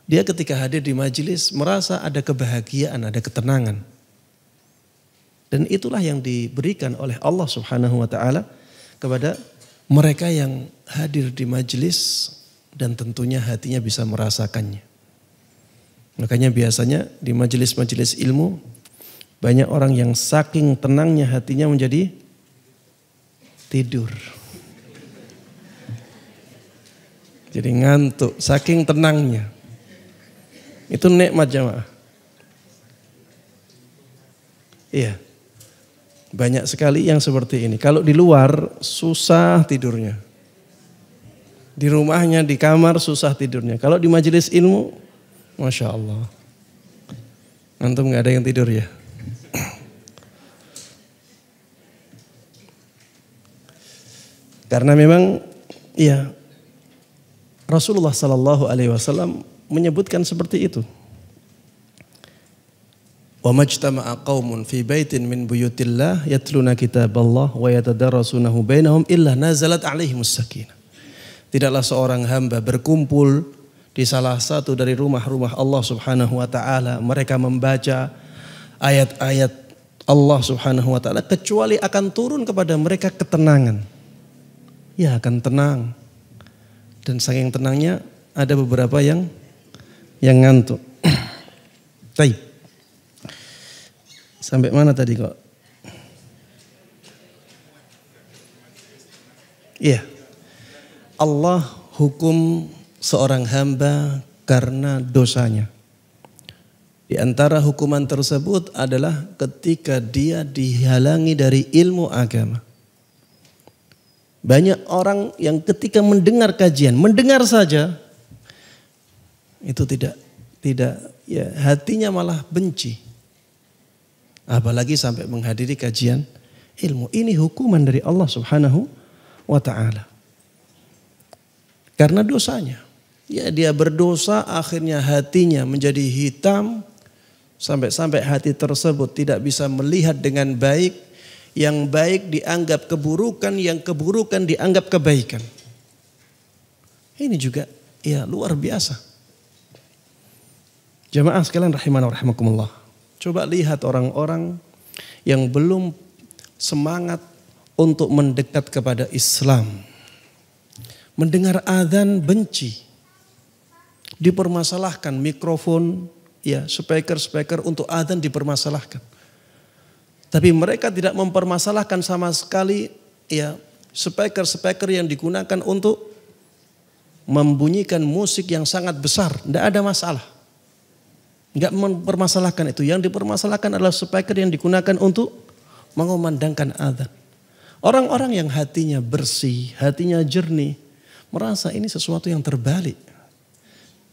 Dia ketika hadir di majelis merasa ada kebahagiaan, ada ketenangan. Dan itulah yang diberikan oleh Allah Subhanahu wa taala kepada mereka yang hadir di majelis dan tentunya hatinya bisa merasakannya. Makanya biasanya di majelis-majelis ilmu banyak orang yang saking tenangnya hatinya menjadi tidur. Jadi ngantuk, saking tenangnya. Itu nikmat jamaah. Iya. Banyak sekali yang seperti ini. Kalau di luar susah tidurnya. Di rumahnya, di kamar susah tidurnya. Kalau di majelis ilmu, Masya Allah. Antum gak ada yang tidur ya. Karena memang ya Rasulullah Sallallahu Alaihi Wasallam menyebutkan seperti itu. Wa majtama'a qaumun fi baitin min buyutillah yatluna kitaballah wa yatadarrasunahu bainahum illa nazalat alaihimus sakinah. Tidaklah seorang hamba berkumpul di salah satu dari rumah-rumah Allah Subhanahu wa taala, mereka membaca ayat-ayat Allah Subhanahu wa taala, kecuali akan turun kepada mereka ketenangan. Ya, akan tenang. Dan saking tenangnya ada beberapa yang ngantuk. Baik. Sampai mana tadi kok? Iya. Allah hukum seorang hamba karena dosanya. Di antara hukuman tersebut adalah ketika dia dihalangi dari ilmu agama. Banyak orang yang ketika mendengar kajian, mendengar saja itu tidak ya, hatinya malah benci. Apalagi sampai menghadiri kajian ilmu. Ini hukuman dari Allah Subhanahu wa taala. Karena dosanya. Ya, dia berdosa, akhirnya hatinya menjadi hitam. Sampai-sampai hati tersebut tidak bisa melihat dengan baik. Yang baik dianggap keburukan, yang keburukan dianggap kebaikan. Ini juga ya luar biasa. Jamaah sekalian rahimana wa rahimakumullah. Coba lihat orang-orang yang belum semangat untuk mendekat kepada Islam. Mendengar azan benci. Dipermasalahkan mikrofon, ya, speaker untuk azan dipermasalahkan. Tapi mereka tidak mempermasalahkan sama sekali ya speaker yang digunakan untuk membunyikan musik yang sangat besar. Tidak ada masalah. Enggak mempermasalahkan itu. Yang dipermasalahkan adalah speaker yang digunakan untuk mengumandangkan azan. Orang-orang yang hatinya bersih, hatinya jernih, merasa ini sesuatu yang terbalik.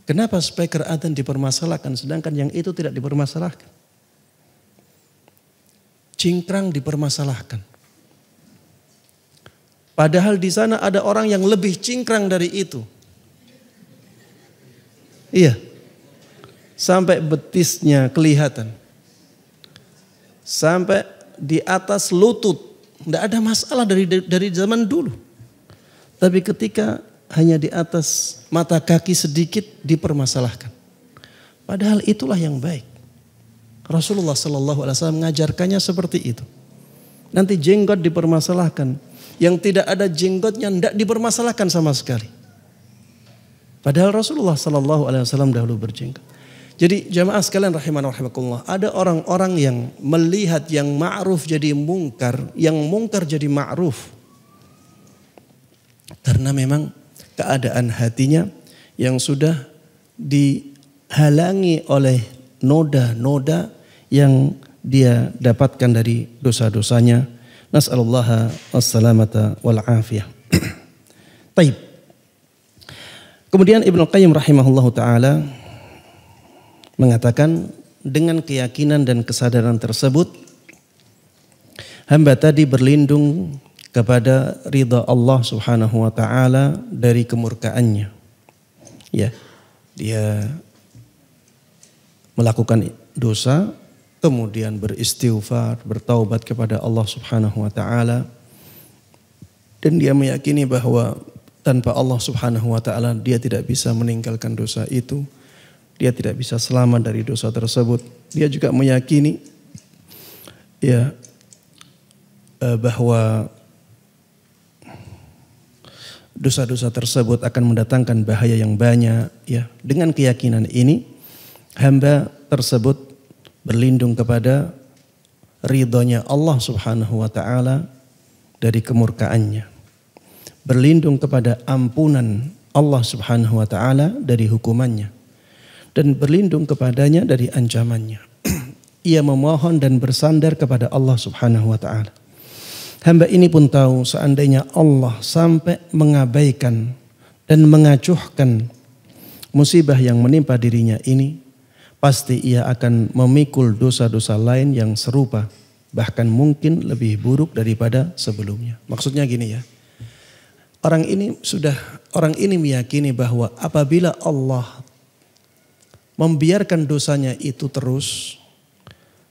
Kenapa speaker azan dipermasalahkan sedangkan yang itu tidak dipermasalahkan? Cingkrang dipermasalahkan. Padahal di sana ada orang yang lebih cingkrang dari itu. Iya. Sampai betisnya kelihatan. Sampai di atas lutut. Tidak ada masalah dari zaman dulu. Tapi ketika hanya di atas mata kaki sedikit dipermasalahkan. Padahal itulah yang baik. Rasulullah SAW mengajarkannya seperti itu. Nanti jenggot dipermasalahkan. Yang tidak ada jenggotnya tidak dipermasalahkan sama sekali. Padahal Rasulullah SAW dahulu berjenggot. Jadi jamaah sekalian rahimana wa rahimakumullah, ada orang-orang yang melihat yang ma'ruf jadi mungkar, yang mungkar jadi ma'ruf. Karena memang keadaan hatinya yang sudah dihalangi oleh noda-noda yang dia dapatkan dari dosa-dosanya. Nas'alullaha as-salamata wal afiyah. Taib. Kemudian Ibnu Qayyim rahimahullahu taala mengatakan dengan keyakinan dan kesadaran tersebut hamba tadi berlindung kepada ridha Allah Subhanahu wa taala dari kemurkaannya. Ya, dia melakukan dosa kemudian beristighfar, bertaubat kepada Allah Subhanahu wa taala dan dia meyakini bahwa tanpa Allah Subhanahu wa taala dia tidak bisa meninggalkan dosa itu. Dia tidak bisa selamat dari dosa tersebut. Dia juga meyakini ya bahwa dosa-dosa tersebut akan mendatangkan bahaya yang banyak. Ya, dengan keyakinan ini hamba tersebut berlindung kepada ridhonya Allah Subhanahu wa taala dari kemurkaannya. Berlindung kepada ampunan Allah Subhanahu wa taala dari hukumannya. Dan berlindung kepadanya dari ancamannya. Ia memohon dan bersandar kepada Allah Subhanahu wa taala. Hamba ini pun tahu seandainya Allah sampai mengabaikan dan mengacuhkan musibah yang menimpa dirinya ini, pasti ia akan memikul dosa-dosa lain yang serupa, bahkan mungkin lebih buruk daripada sebelumnya. Maksudnya gini ya. Orang ini meyakini bahwa apabila Allah membiarkan dosanya itu terus,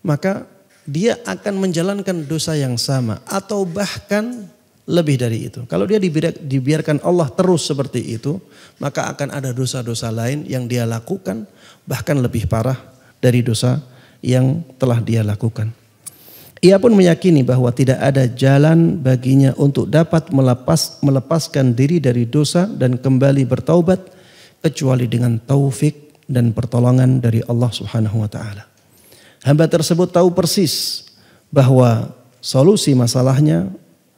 maka dia akan menjalankan dosa yang sama atau bahkan lebih dari itu. Kalau dia dibiarkan Allah terus seperti itu, maka akan ada dosa-dosa lain yang dia lakukan bahkan lebih parah dari dosa yang telah dia lakukan. Ia pun meyakini bahwa tidak ada jalan baginya untuk dapat melepaskan diri dari dosa dan kembali bertaubat kecuali dengan taufik dan pertolongan dari Allah Subhanahu wa taala. Hamba tersebut tahu persis bahwa solusi masalahnya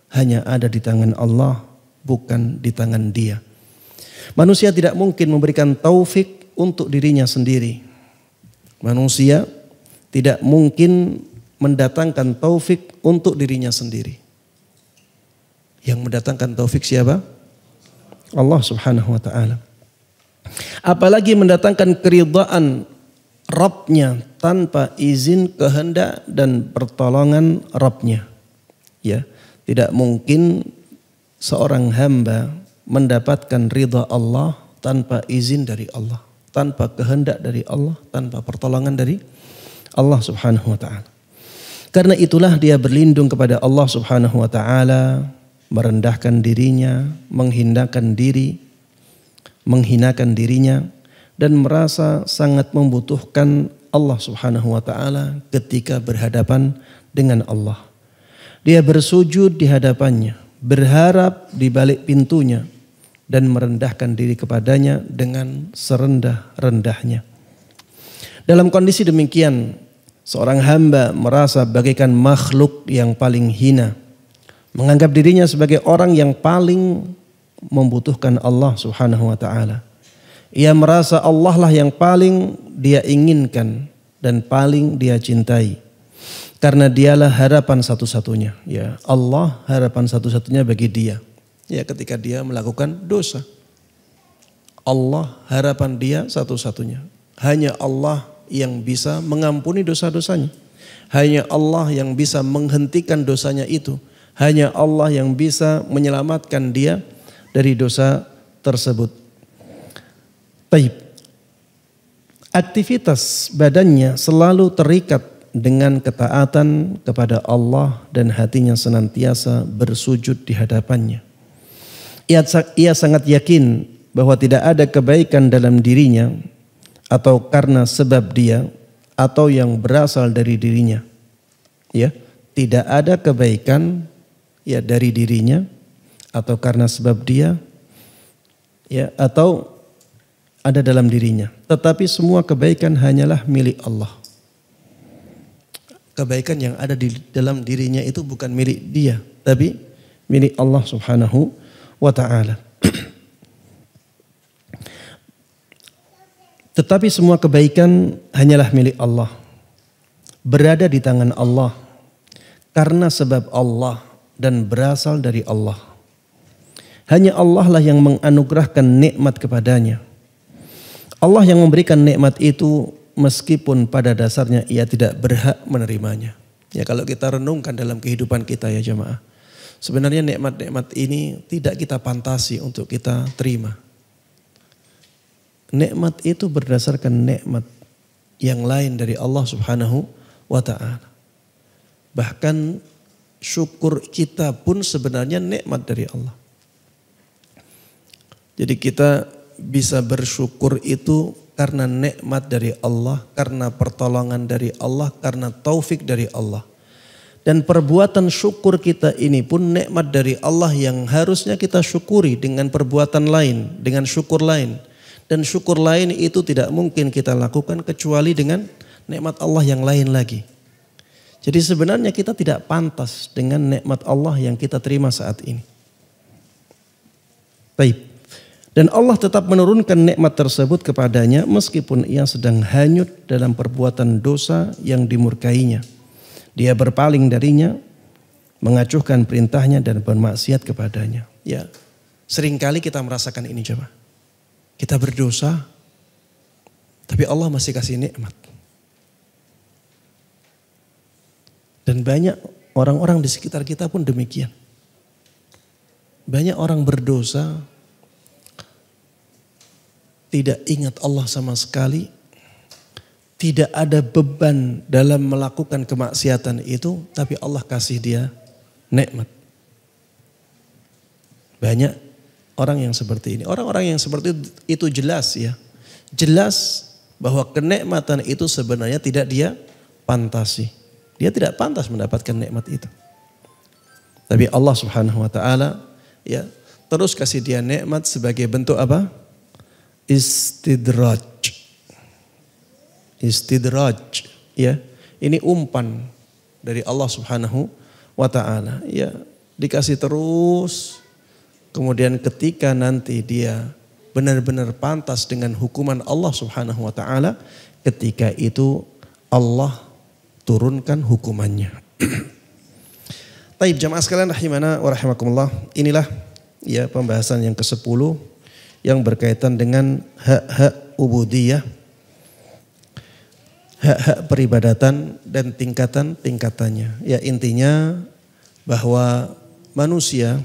hanya ada di tangan Allah, bukan di tangan dia. Manusia tidak mungkin memberikan taufik untuk dirinya sendiri. Manusia tidak mungkin mendatangkan taufik untuk dirinya sendiri. Yang mendatangkan taufik siapa? Allah Subhanahu wa taala. Apalagi mendatangkan keridhaan Rabbnya tanpa izin, kehendak dan pertolongan Rabbnya. Ya, tidak mungkin seorang hamba mendapatkan ridha Allah tanpa izin dari Allah, tanpa kehendak dari Allah, tanpa pertolongan dari Allah Subhanahu wa taala. Karena itulah dia berlindung kepada Allah Subhanahu wa taala, merendahkan dirinya, menghinakan dirinya dan merasa sangat membutuhkan Allah Subhanahu wa taala ketika berhadapan dengan Allah. Dia bersujud di hadapannya, berharap di balik pintunya dan merendahkan diri kepadanya dengan serendah-rendahnya. Dalam kondisi demikian, seorang hamba merasa bagaikan makhluk yang paling hina, menganggap dirinya sebagai orang yang paling membutuhkan Allah Subhanahu wa taala. Ia merasa Allah lah yang paling dia inginkan dan paling dia cintai. Karena dialah harapan satu-satunya. Ya, Allah harapan satu-satunya bagi dia. Ya, ketika dia melakukan dosa. Allah harapan dia satu-satunya. Hanya Allah yang bisa mengampuni dosa-dosanya. Hanya Allah yang bisa menghentikan dosanya itu. Hanya Allah yang bisa menyelamatkan dia dari dosa tersebut. Baik. Aktivitas badannya selalu terikat dengan ketaatan kepada Allah dan hatinya senantiasa bersujud di hadapannya. Ia sangat yakin bahwa tidak ada kebaikan dalam dirinya atau karena sebab dia atau yang berasal dari dirinya. Ya, tidak ada kebaikan ya dari dirinya atau karena sebab dia ya atau ada dalam dirinya, tetapi semua kebaikan hanyalah milik Allah. Kebaikan yang ada di dalam dirinya itu bukan milik dia, tapi milik Allah Subhanahu wa taala. Tetapi semua kebaikan hanyalah milik Allah, berada di tangan Allah, karena sebab Allah dan berasal dari Allah. Hanya Allah lah yang menganugerahkan nikmat kepadanya. Allah yang memberikan nikmat itu meskipun pada dasarnya ia tidak berhak menerimanya. Ya, kalau kita renungkan dalam kehidupan kita ya jemaah. Sebenarnya nikmat-nikmat ini tidak kita pantasi untuk kita terima. Nikmat itu berdasarkan nikmat yang lain dari Allah Subhanahu wa taala. Bahkan syukur kita pun sebenarnya nikmat dari Allah. Jadi kita bisa bersyukur itu karena nikmat dari Allah, karena pertolongan dari Allah, karena taufik dari Allah. Dan perbuatan syukur kita ini pun nikmat dari Allah yang harusnya kita syukuri dengan perbuatan lain, dengan syukur lain. Dan syukur lain itu tidak mungkin kita lakukan kecuali dengan nikmat Allah yang lain lagi. Jadi sebenarnya kita tidak pantas dengan nikmat Allah yang kita terima saat ini. Baik. Dan Allah tetap menurunkan nikmat tersebut kepadanya meskipun ia sedang hanyut dalam perbuatan dosa yang dimurkainya. Dia berpaling darinya, mengacuhkan perintahnya dan bermaksiat kepadanya. Ya, seringkali kita merasakan ini coba. Kita berdosa, tapi Allah masih kasih nikmat. Dan banyak orang-orang di sekitar kita pun demikian. Banyak orang berdosa, tidak ingat Allah sama sekali, tidak ada beban dalam melakukan kemaksiatan itu, tapi Allah kasih dia nikmat. Banyak orang yang seperti ini. Orang-orang yang seperti itu jelas ya. Jelas bahwa kenikmatan itu sebenarnya tidak dia pantasi. Dia tidak pantas mendapatkan nikmat itu. Tapi Allah Subhanahu wa taala ya terus kasih dia nikmat sebagai bentuk apa? Istidraj. Istidraj ya. Ini umpan dari Allah Subhanahu wa taala. Ya, dikasih terus. Kemudian ketika nanti dia benar-benar pantas dengan hukuman Allah Subhanahu wa taala, ketika itu Allah turunkan hukumannya. Taib jamaah sekalian rahimana wa rahimakumullah. Inilah ya pembahasan yang ke-10 yang berkaitan dengan hak-hak ubudiyah, hak-hak peribadatan dan tingkatan-tingkatannya. Ya intinya bahwa manusia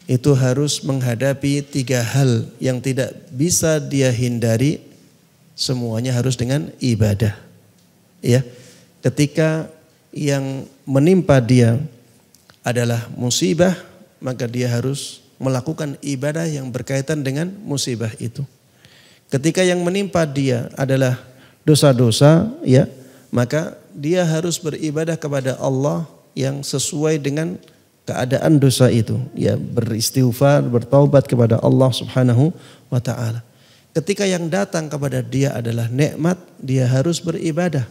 itu harus menghadapi 3 hal yang tidak bisa dia hindari, semuanya harus dengan ibadah. Ya, ketika yang menimpa dia adalah musibah, maka dia harus melakukan ibadah yang berkaitan dengan musibah itu. Ketika yang menimpa dia adalah dosa-dosa, ya, maka dia harus beribadah kepada Allah yang sesuai dengan keadaan dosa itu, ya, beristighfar, bertaubat kepada Allah Subhanahu wa taala. Ketika yang datang kepada dia adalah nikmat, dia harus beribadah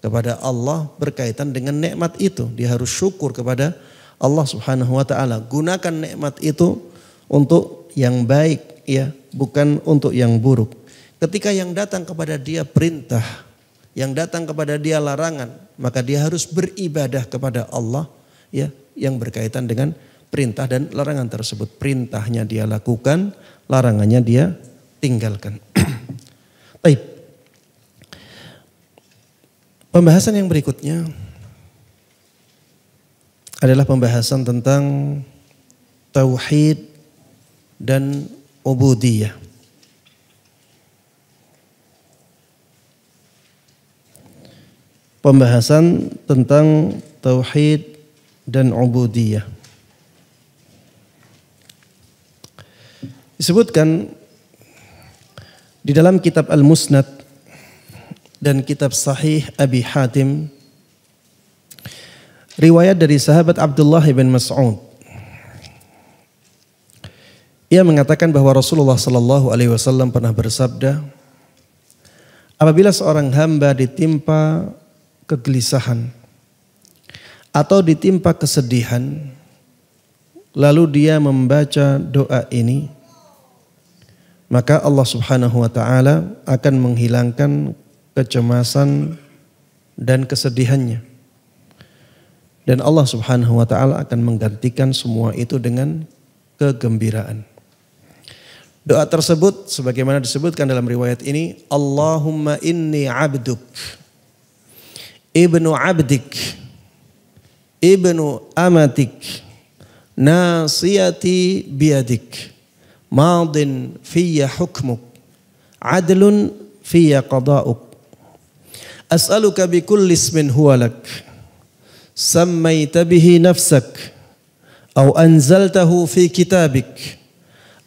kepada Allah berkaitan dengan nikmat itu. Dia harus syukur kepada Allah Subhanahu wa taala. Gunakan nikmat itu untuk yang baik, ya, bukan untuk yang buruk. Ketika yang datang kepada dia perintah, yang datang kepada dia larangan, maka dia harus beribadah kepada Allah, ya, yang berkaitan dengan perintah dan larangan tersebut. Perintahnya dia lakukan, larangannya dia tinggalkan. Baik. Pembahasan yang berikutnya adalah pembahasan tentang tauhid dan ubudiyah. Pembahasan tentang tauhid dan ubudiyah. Disebutkan di dalam kitab Al-Musnad dan kitab Sahih Abi Hatim, riwayat dari sahabat Abdullah bin Mas'ud. Ia mengatakan bahwa Rasulullah sallallahu alaihi wasallam pernah bersabda, apabila seorang hamba ditimpa kegelisahan atau ditimpa kesedihan, lalu dia membaca doa ini, maka Allah Subhanahu wa taala akan menghilangkan kecemasan dan kesedihannya. Dan Allah Subhanahu wa taala akan menggantikan semua itu dengan kegembiraan. Doa tersebut sebagaimana disebutkan dalam riwayat ini, Allahumma inni abduk, ibnu abdik, ibnu amatik, nasiyati biyadik, madin fiyya hukmuk, adlun fiyya qada'uk, as'aluka bikulli ismin huwa lak, sammaita bihi nafsak, aw anzaltahu fi kitabik,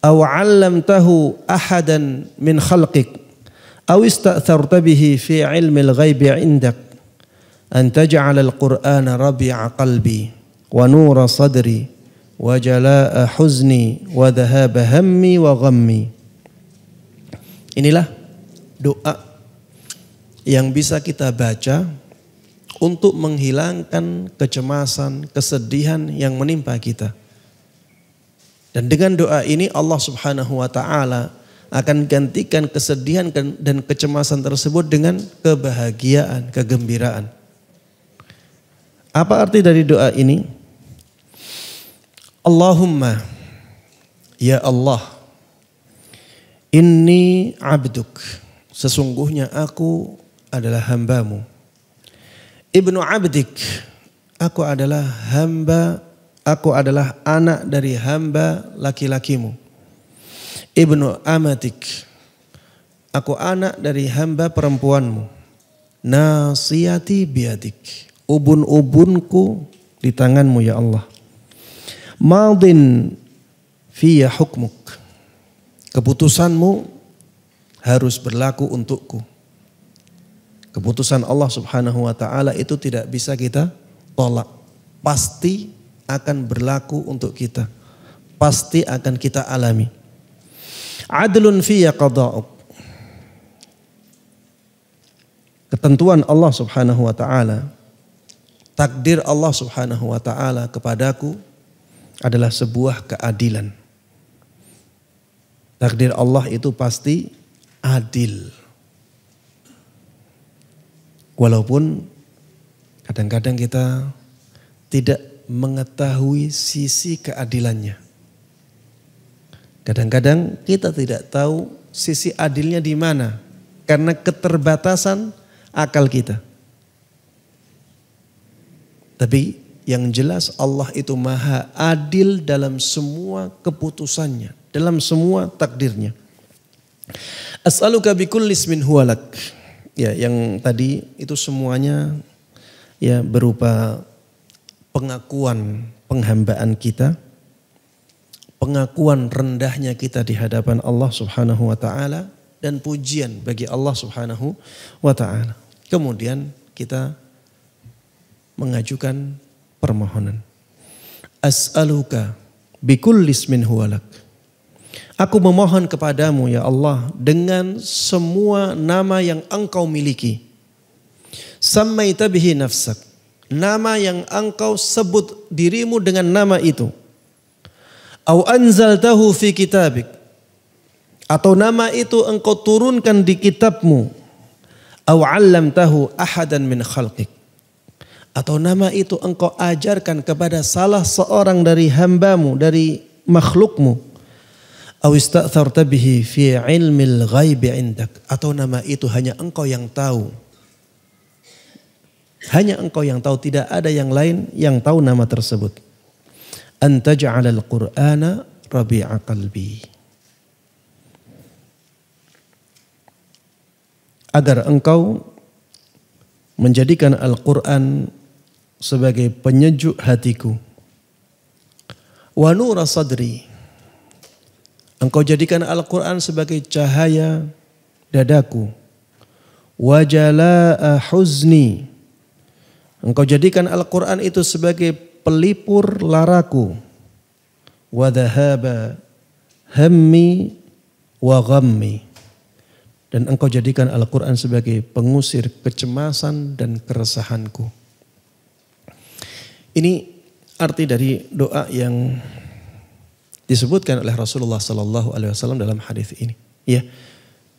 aw 'allamtahu ahadan min khalqik, aw ista'tharta bihi fi 'ilmil ghaibi 'indak, an taj'ala al-Qur'ana rabi'a qalbi wa nura sadri wa jalaa'a huzni wa dhahaba hammi wa ghammi. Inilah doa yang bisa kita baca untuk menghilangkan kecemasan, kesedihan yang menimpa kita. Dan dengan doa ini Allah Subhanahu wa taala akan gantikan kesedihan dan kecemasan tersebut dengan kebahagiaan, kegembiraan. Apa arti dari doa ini? Allahumma, ya Allah, inni abduk, sesungguhnya aku adalah hambamu. Ibnu abdik, aku adalah hamba, aku adalah anak dari hamba laki-lakimu. Ibnu amatik, aku anak dari hamba perempuanmu. Nasiyati biadik, ubun-ubunku di tanganmu ya Allah. Madin fiyya hukmuk, keputusanmu harus berlaku untukku. Keputusan Allah Subhanahu wa taala itu tidak bisa kita tolak. Pasti akan berlaku untuk kita. Pasti akan kita alami. Adlun fiyya qada'uk, ketentuan Allah Subhanahu wa taala, takdir Allah Subhanahu wa taala kepadaku adalah sebuah keadilan. Takdir Allah itu pasti adil. Walaupun kadang-kadang kita tidak mengetahui sisi keadilannya. Kadang-kadang kita tidak tahu sisi adilnya di mana karena keterbatasan akal kita. Tapi yang jelas Allah itu maha adil dalam semua keputusannya, dalam semua takdirnya. As'aluka bikulli ismin huwalak. Ya, yang tadi itu semuanya ya berupa pengakuan penghambaan kita, pengakuan rendahnya kita di hadapan Allah Subhanahu wa taala dan pujian bagi Allah Subhanahu wa taala. Kemudian kita mengajukan permohonan. As'aluka bikulli ismin huwalak. Aku memohon kepadamu ya Allah dengan semua nama yang Engkau miliki. Sammaita bihi nafsak. Nama yang Engkau sebut dirimu dengan nama itu. Au anzaltahu fi kitabik. Atau nama itu Engkau turunkan di kitabmu. Au 'allamtahu ahadan min khalqik. Atau nama itu Engkau ajarkan kepada salah seorang dari hambamu, dari makhlukmu. Aw ista'tharta bihi fi ilmil ghaibi indak. Atau nama itu hanya Engkau yang tahu. Hanya Engkau yang tahu, tidak ada yang lain yang tahu nama tersebut. An taj'alal Qur'ana rabi'a qalbi. Agar Engkau menjadikan Al-Quran sebagai penyejuk hatiku. Wa nura sadri. Engkau jadikan Al-Quran sebagai cahaya dadaku. Wa jalaa huzni. Engkau jadikan Al-Quran itu sebagai pelipur laraku. Wa dhahaba hammi wa ghammi. Dan Engkau jadikan Al-Quran sebagai pengusir kecemasan dan keresahanku. Ini arti dari doa yang disebutkan oleh Rasulullah Sallallahu Alaihi Wasallam dalam hadis ini. Ya,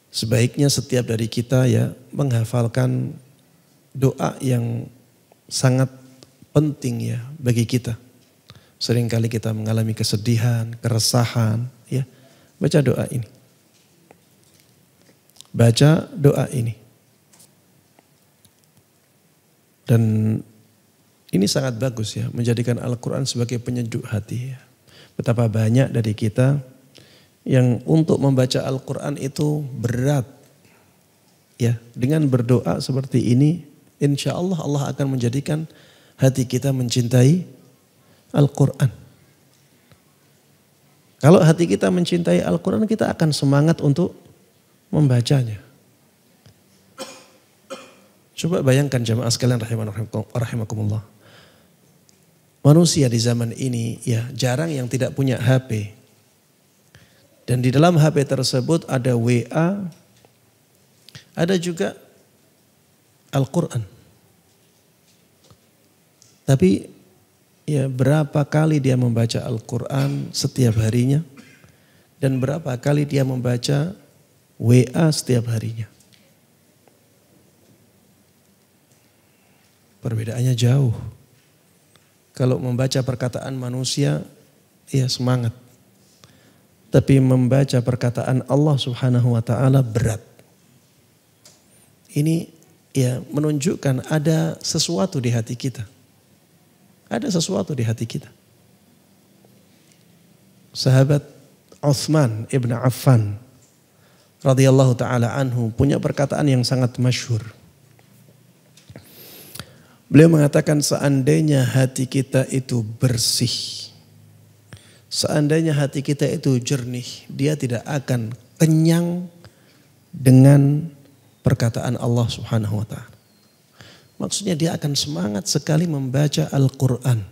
sebaiknya setiap dari kita ya menghafalkan doa yang sangat penting ya bagi kita. Seringkali kita mengalami kesedihan, keresahan, ya baca doa ini. Baca doa ini. Dan ini sangat bagus ya, menjadikan Al-Quran sebagai penyejuk hati ya. Betapa banyak dari kita yang untuk membaca Al-Quran itu berat. Ya, dengan berdoa seperti ini, insya Allah Allah akan menjadikan hati kita mencintai Al-Quran. Kalau hati kita mencintai Al-Quran, kita akan semangat untuk membacanya. Coba bayangkan jamaah sekalian rahimakumullah. Manusia di zaman ini ya jarang yang tidak punya HP. Dan di dalam HP tersebut ada WA, ada juga Al-Quran. Tapi ya berapa kali dia membaca Al-Quran setiap harinya dan berapa kali dia membaca WA setiap harinya. Perbedaannya jauh. Kalau membaca perkataan manusia, ya semangat. Tapi membaca perkataan Allah Subhanahu wa taala berat. Ini ya menunjukkan ada sesuatu di hati kita. Ada sesuatu di hati kita. Sahabat Utsman ibn Affan radhiyallahu taala anhu punya perkataan yang sangat masyhur. Beliau mengatakan seandainya hati kita itu bersih, seandainya hati kita itu jernih, dia tidak akan kenyang dengan perkataan Allah Subhanahu wa taala. Maksudnya dia akan semangat sekali membaca Al-Quran.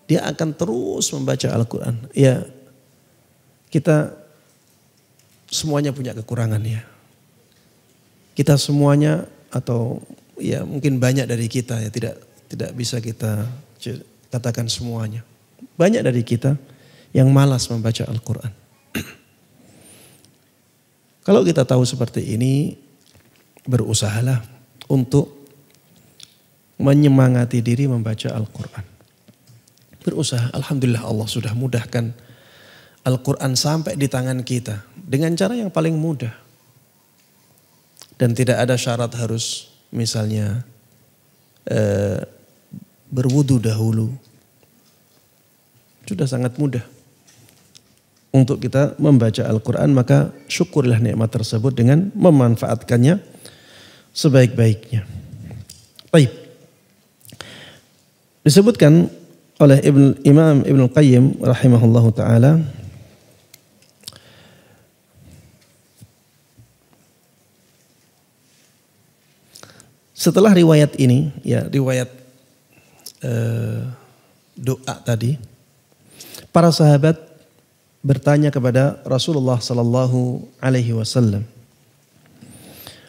Dia akan terus membaca Al-Quran. Ya, kita semuanya punya kekurangan ya. Kita semuanya atau ya mungkin banyak dari kita ya tidak bisa kita katakan semuanya. Banyak dari kita yang malas membaca Al-Quran. Kalau kita tahu seperti ini, berusahalah untuk menyemangati diri membaca Al-Quran. Berusaha, alhamdulillah Allah sudah mudahkan Al-Quran sampai di tangan kita dengan cara yang paling mudah. Dan tidak ada syarat harus misalnya berwudu dahulu. Sudah sangat mudah untuk kita membaca Al-Quran, maka syukurlah nikmat tersebut dengan memanfaatkannya sebaik-baiknya. Baik. Disebutkan oleh Imam Ibn Qayyim rahimahullahu ta'ala, setelah riwayat ini, ya riwayat doa tadi, para sahabat bertanya kepada Rasulullah sallallahu alaihi wasallam,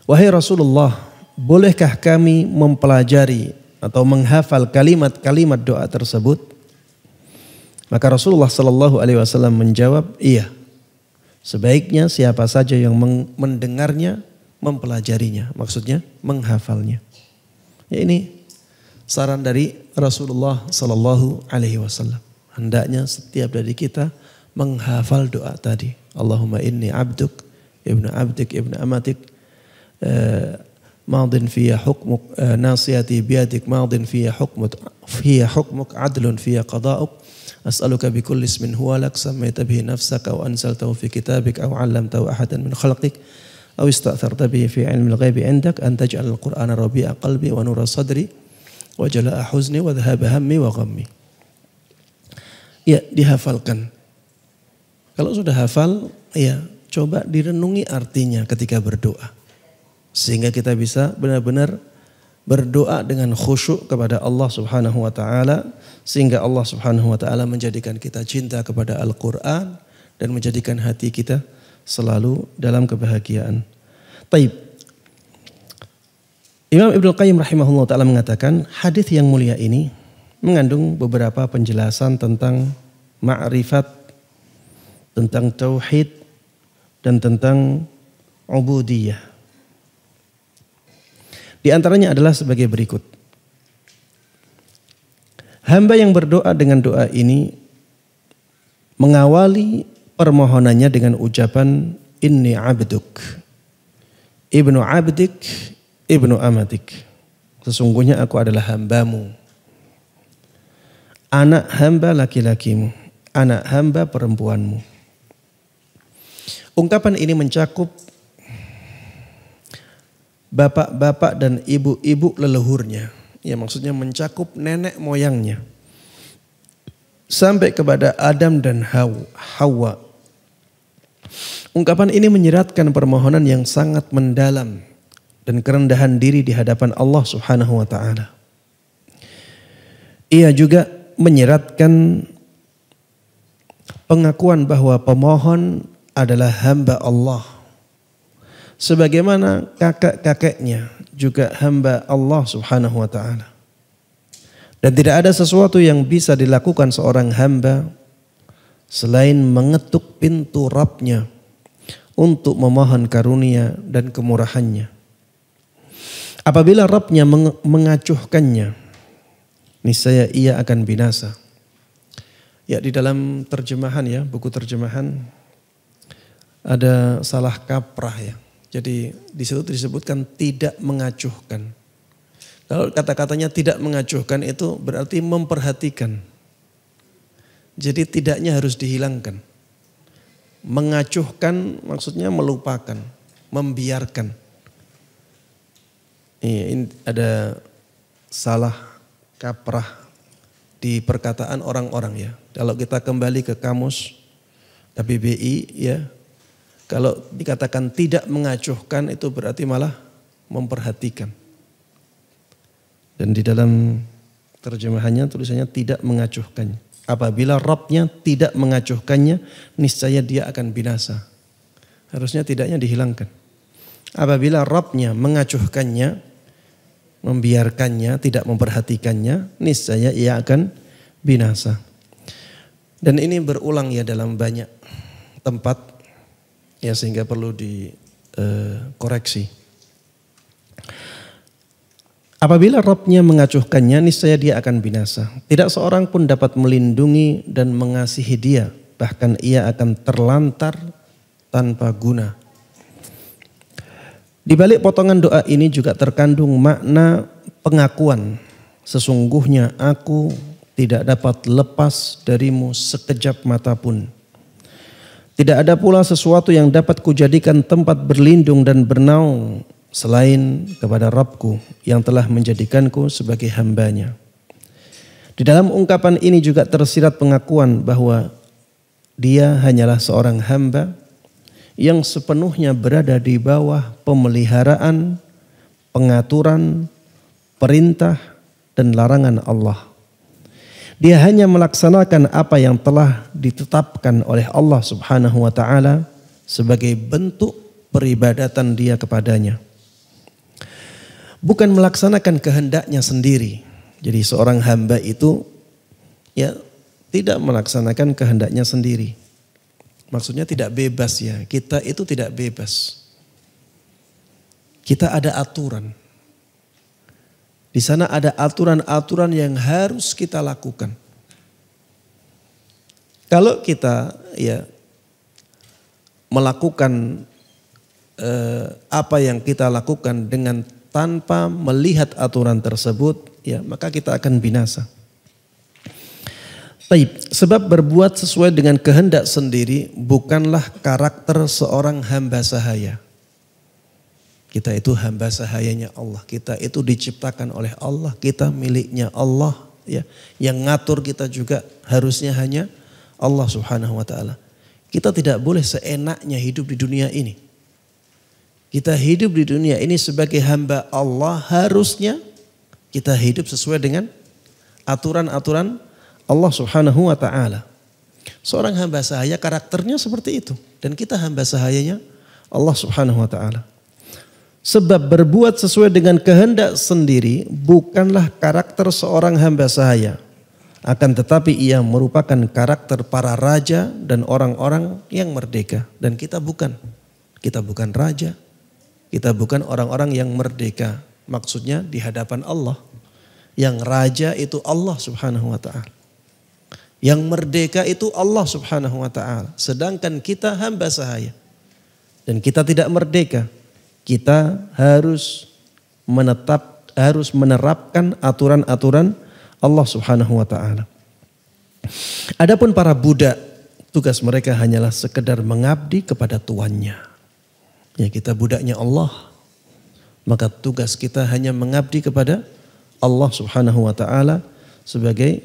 "Wahai Rasulullah, bolehkah kami mempelajari atau menghafal kalimat-kalimat doa tersebut?" Maka Rasulullah sallallahu alaihi wasallam menjawab, "Iya. Sebaiknya siapa saja yang mendengarnya mempelajarinya." Maksudnya menghafalnya. Ya, ini saran dari Rasulullah sallallahu alaihi wasallam. Hendaknya setiap dari kita menghafal doa tadi. Allahumma inni abduk, ibnu abdik, ibnu amatik, madin fiyya hukmuk, nasiyati biyadik, madin fiyya hukmuk, adlun fiyya qada'uk, as'aluka bikulli ismin huwa lak, sammaita bihi nafsaka, aw anzaltahu fi kitabik, aw 'allamtahu ahadan min khalqik, aw ista'tharta bihi fi 'ilmil ghaibi 'indak, an taj'al al-Qur'ana rabi'a qalbi wa nura sadri wa jala'a huzni wa dhahaba hammi wa ghammi. Ya, dihafalkan. Kalau sudah hafal, ya coba direnungi artinya ketika berdoa. Sehingga kita bisa benar-benar berdoa dengan khusyuk kepada Allah Subhanahu wa taala, sehingga Allah Subhanahu wa taala menjadikan kita cinta kepada Al-Qur'an dan menjadikan hati kita selalu dalam kebahagiaan. Taib. Imam Ibnu Qayyim rahimahullah taala mengatakan, hadis yang mulia ini mengandung beberapa penjelasan tentang ma'rifat, tentang tauhid, dan tentang ubudiyah. Di antaranya adalah sebagai berikut. Hamba yang berdoa dengan doa ini mengawali permohonannya dengan ucapan inni abduk, ibnu abdik, ibnu amatik. Sesungguhnya aku adalah hambamu, anak hamba laki-lakimu, anak hamba perempuanmu. Ungkapan ini mencakup bapak-bapak dan ibu-ibu leluhurnya. Ya, maksudnya mencakup nenek moyangnya. Sampai kepada Adam dan Hawa. Ungkapan ini menyiratkan permohonan yang sangat mendalam dan kerendahan diri di hadapan Allah Subhanahu wa taala. Ia juga menyiratkan pengakuan bahwa pemohon adalah hamba Allah. Sebagaimana kakek-kakeknya juga hamba Allah Subhanahu wa taala. Dan tidak ada sesuatu yang bisa dilakukan seorang hamba selain mengetuk pintu Rabb-Nya untuk memohon karunia dan kemurahannya. Apabila Rabb-Nya mengacuhkannya, niscaya ia akan binasa. Ya, di dalam terjemahan ya, buku terjemahan ada salah kaprah ya. Jadi di situ disebutkan tidak mengacuhkan. Kalau kata-katanya tidak mengacuhkan itu berarti memperhatikan. Jadi tidaknya harus dihilangkan. Mengacuhkan maksudnya melupakan, membiarkan. Ini ada salah kaprah di perkataan orang-orang ya. Kalau kita kembali ke kamus KBBI ya, kalau dikatakan tidak mengacuhkan itu berarti malah memperhatikan. Dan di dalam terjemahannya tulisannya tidak mengacuhkannya. Apabila Rabb-Nya tidak mengacuhkannya, niscaya dia akan binasa. Harusnya tidaknya dihilangkan. Apabila Rabb-Nya mengacuhkannya, membiarkannya, tidak memperhatikannya, niscaya ia akan binasa. Dan ini berulang ya dalam banyak tempat. Ya, sehingga perlu dikoreksi. Apabila Rabb-nya mengacuhkannya, niscaya dia akan binasa. Tidak seorang pun dapat melindungi dan mengasihi dia. Bahkan ia akan terlantar tanpa guna. Di balik potongan doa ini juga terkandung makna pengakuan. Sesungguhnya aku tidak dapat lepas darimu sekejap mata pun. Tidak ada pula sesuatu yang dapat kujadikan tempat berlindung dan bernaung selain kepada Rabbku yang telah menjadikanku sebagai hambanya. Di dalam ungkapan ini juga tersirat pengakuan bahwa dia hanyalah seorang hamba yang sepenuhnya berada di bawah pemeliharaan, pengaturan, perintah, dan larangan Allah. Dia hanya melaksanakan apa yang telah ditetapkan oleh Allah Subhanahu wa taala sebagai bentuk peribadatan dia kepadanya. Bukan melaksanakan kehendaknya sendiri. Jadi seorang hamba itu ya tidak melaksanakan kehendaknya sendiri. Maksudnya tidak bebas ya. Kita itu tidak bebas. Kita ada aturan. Di sana ada aturan-aturan yang harus kita lakukan. Kalau kita ya melakukan apa yang kita lakukan dengan tanpa melihat aturan tersebut, ya maka kita akan binasa. Baik, sebab berbuat sesuai dengan kehendak sendiri bukanlah karakter seorang hamba sahaya. Kita itu hamba sahayanya Allah. Kita itu diciptakan oleh Allah. Kita miliknya Allah. Ya, yang ngatur kita juga harusnya hanya Allah Subhanahu wa taala. Kita tidak boleh seenaknya hidup di dunia ini. Kita hidup di dunia ini sebagai hamba Allah, harusnya kita hidup sesuai dengan aturan-aturan Allah Subhanahu wa taala. Seorang hamba sahaya karakternya seperti itu, dan kita hamba sahayanya Allah Subhanahu wa taala. Sebab berbuat sesuai dengan kehendak sendiri bukanlah karakter seorang hamba sahaya, akan tetapi ia merupakan karakter para raja dan orang-orang yang merdeka, dan kita bukan. Kita bukan raja, kita bukan orang-orang yang merdeka. Maksudnya di hadapan Allah. Yang raja itu Allah Subhanahu wa taala. Yang merdeka itu Allah Subhanahu wa taala. Sedangkan kita hamba sahaya. Dan kita tidak merdeka. Kita harus menerapkan aturan-aturan Allah Subhanahu wa taala. Adapun para budak, tugas mereka hanyalah sekedar mengabdi kepada tuannya. Ya, kita budaknya Allah, maka tugas kita hanya mengabdi kepada Allah Subhanahu wa taala sebagai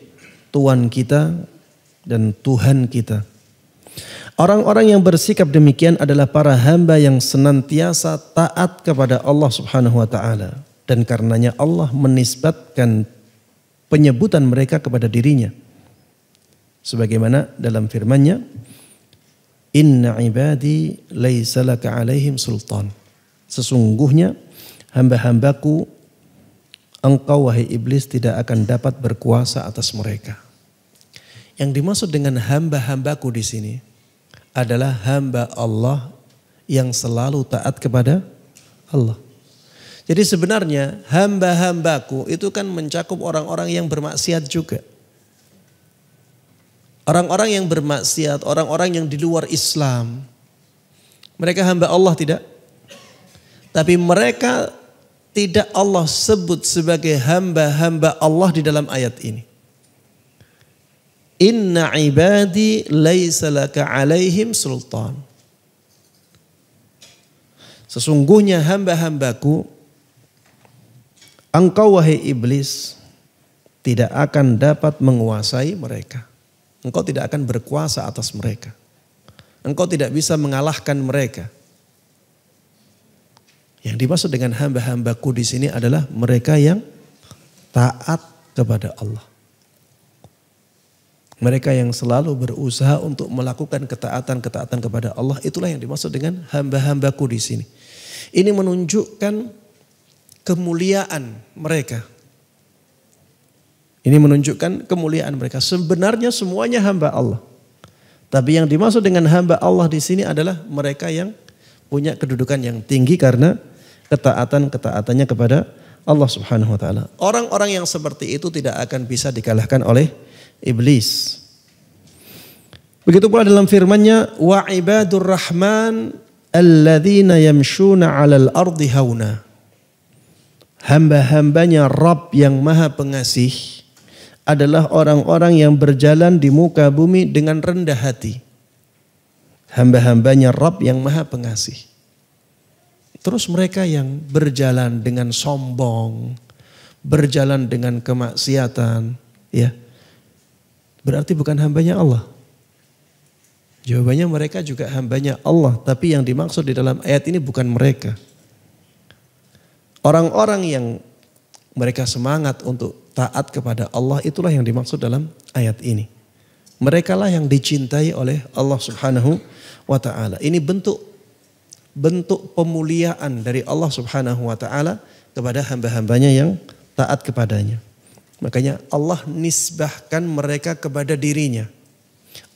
Tuhan kita dan Tuhan kita. Orang-orang yang bersikap demikian adalah para hamba yang senantiasa taat kepada Allah Subhanahu wa taala, dan karenanya Allah menisbatkan penyebutan mereka kepada dirinya. Sebagaimana dalam firman-Nya, Inna ibadi laisa laka alaihim sultan. Sesungguhnya hamba-hambaku, engkau wahai iblis tidak akan dapat berkuasa atas mereka. Yang dimaksud dengan hamba-hambaku di sini adalah hamba Allah yang selalu taat kepada Allah. Jadi sebenarnya hamba-hambaku itu kan mencakup orang-orang yang bermaksiat juga. Orang-orang yang bermaksiat, orang-orang yang di luar Islam. Mereka hamba Allah tidak? Tapi mereka tidak Allah sebut sebagai hamba-hamba Allah di dalam ayat ini. Inna ibadi laisa laka alaihim sultan. Sesungguhnya hamba-hambaku, engkau wahai iblis tidak akan dapat menguasai mereka. Engkau tidak akan berkuasa atas mereka. Engkau tidak bisa mengalahkan mereka. Yang dimaksud dengan hamba-hambaku di sini adalah mereka yang taat kepada Allah. Mereka yang selalu berusaha untuk melakukan ketaatan-ketaatan kepada Allah, itulah yang dimaksud dengan hamba-hambaku di sini. Ini menunjukkan kemuliaan mereka. Ini menunjukkan kemuliaan mereka. Sebenarnya semuanya hamba Allah. Tapi yang dimaksud dengan hamba Allah di sini adalah mereka yang punya kedudukan yang tinggi karena ketaatan-ketaatannya kepada Allah Subhanahu wa taala. Orang-orang yang seperti itu tidak akan bisa dikalahkan oleh iblis. Begitu pula dalam firman-Nya, wa ibadur rahman alladzina yamshuna 'alal ardi hauna. Hamba-hambanya Rabb yang Maha Pengasih adalah orang-orang yang berjalan di muka bumi dengan rendah hati. Hamba-hambanya Rabb yang Maha Pengasih. Terus mereka yang berjalan dengan sombong, berjalan dengan kemaksiatan, ya, berarti bukan hambanya Allah. Jawabannya mereka juga hambanya Allah, tapi yang dimaksud di dalam ayat ini bukan mereka. Orang-orang yang mereka semangat untuk taat kepada Allah, itulah yang dimaksud dalam ayat ini. Mereka lah yang dicintai oleh Allah Subhanahu wa ta'ala. Ini bentuk pemuliaan dari Allah Subhanahu wa ta'ala kepada hamba-hambanya yang taat kepadanya. Makanya Allah nisbahkan mereka kepada dirinya.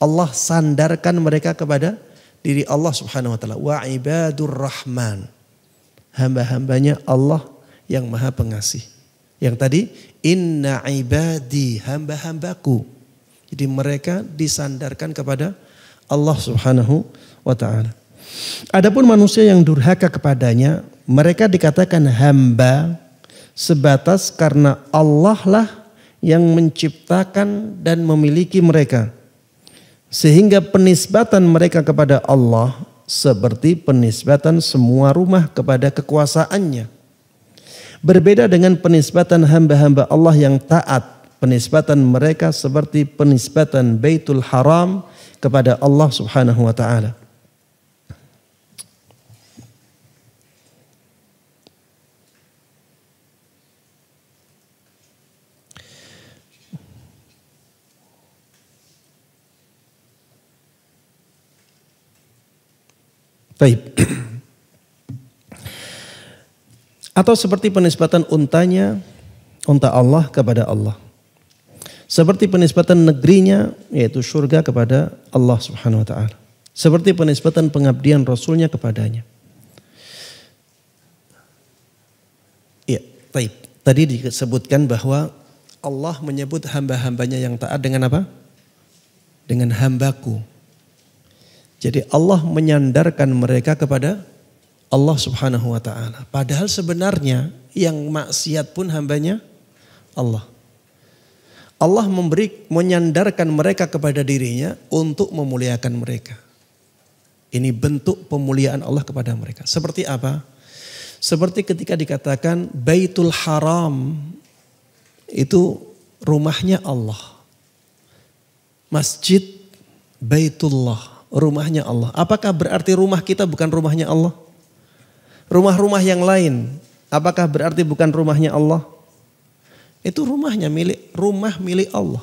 Allah sandarkan mereka kepada diri Allah Subhanahu wa ta'ala. Wa ibadur rahman. Hamba-hambanya Allah yang Maha Pengasih. Yang tadi, inna ibadi, hamba-hambaku. Jadi mereka disandarkan kepada Allah Subhanahu wa ta'ala. Adapun manusia yang durhaka kepadanya, mereka dikatakan hamba sebatas karena Allah lah yang menciptakan dan memiliki mereka. Sehingga penisbatan mereka kepada Allah seperti penisbatan semua rumah kepada kekuasaannya. Berbeda dengan penisbatan hamba-hamba Allah yang taat. Penisbatan mereka seperti penisbatan Baitul Haram kepada Allah Subhanahu wa ta'ala. Baik. Atau seperti penisbatan unta Allah kepada Allah. Seperti penisbatan negerinya, yaitu surga, kepada Allah Subhanahu wa ta'ala. Seperti penisbatan pengabdian Rasulnya kepadanya. Ya, baik. Tadi disebutkan bahwa Allah menyebut hamba-hambanya yang taat dengan apa? Dengan hambaku. Jadi Allah menyandarkan mereka kepada Allah Subhanahu wa ta'ala. Padahal sebenarnya yang maksiat pun hambanya Allah. Allah menyandarkan mereka kepada dirinya untuk memuliakan mereka. Ini bentuk pemuliaan Allah kepada mereka. Seperti apa? Seperti ketika dikatakan Baitul Haram itu rumahnya Allah. Masjid Baitullah, rumahnya Allah. Apakah berarti rumah kita bukan rumahnya Allah? Rumah-rumah yang lain, apakah berarti bukan rumahnya Allah? Itu rumah milik Allah.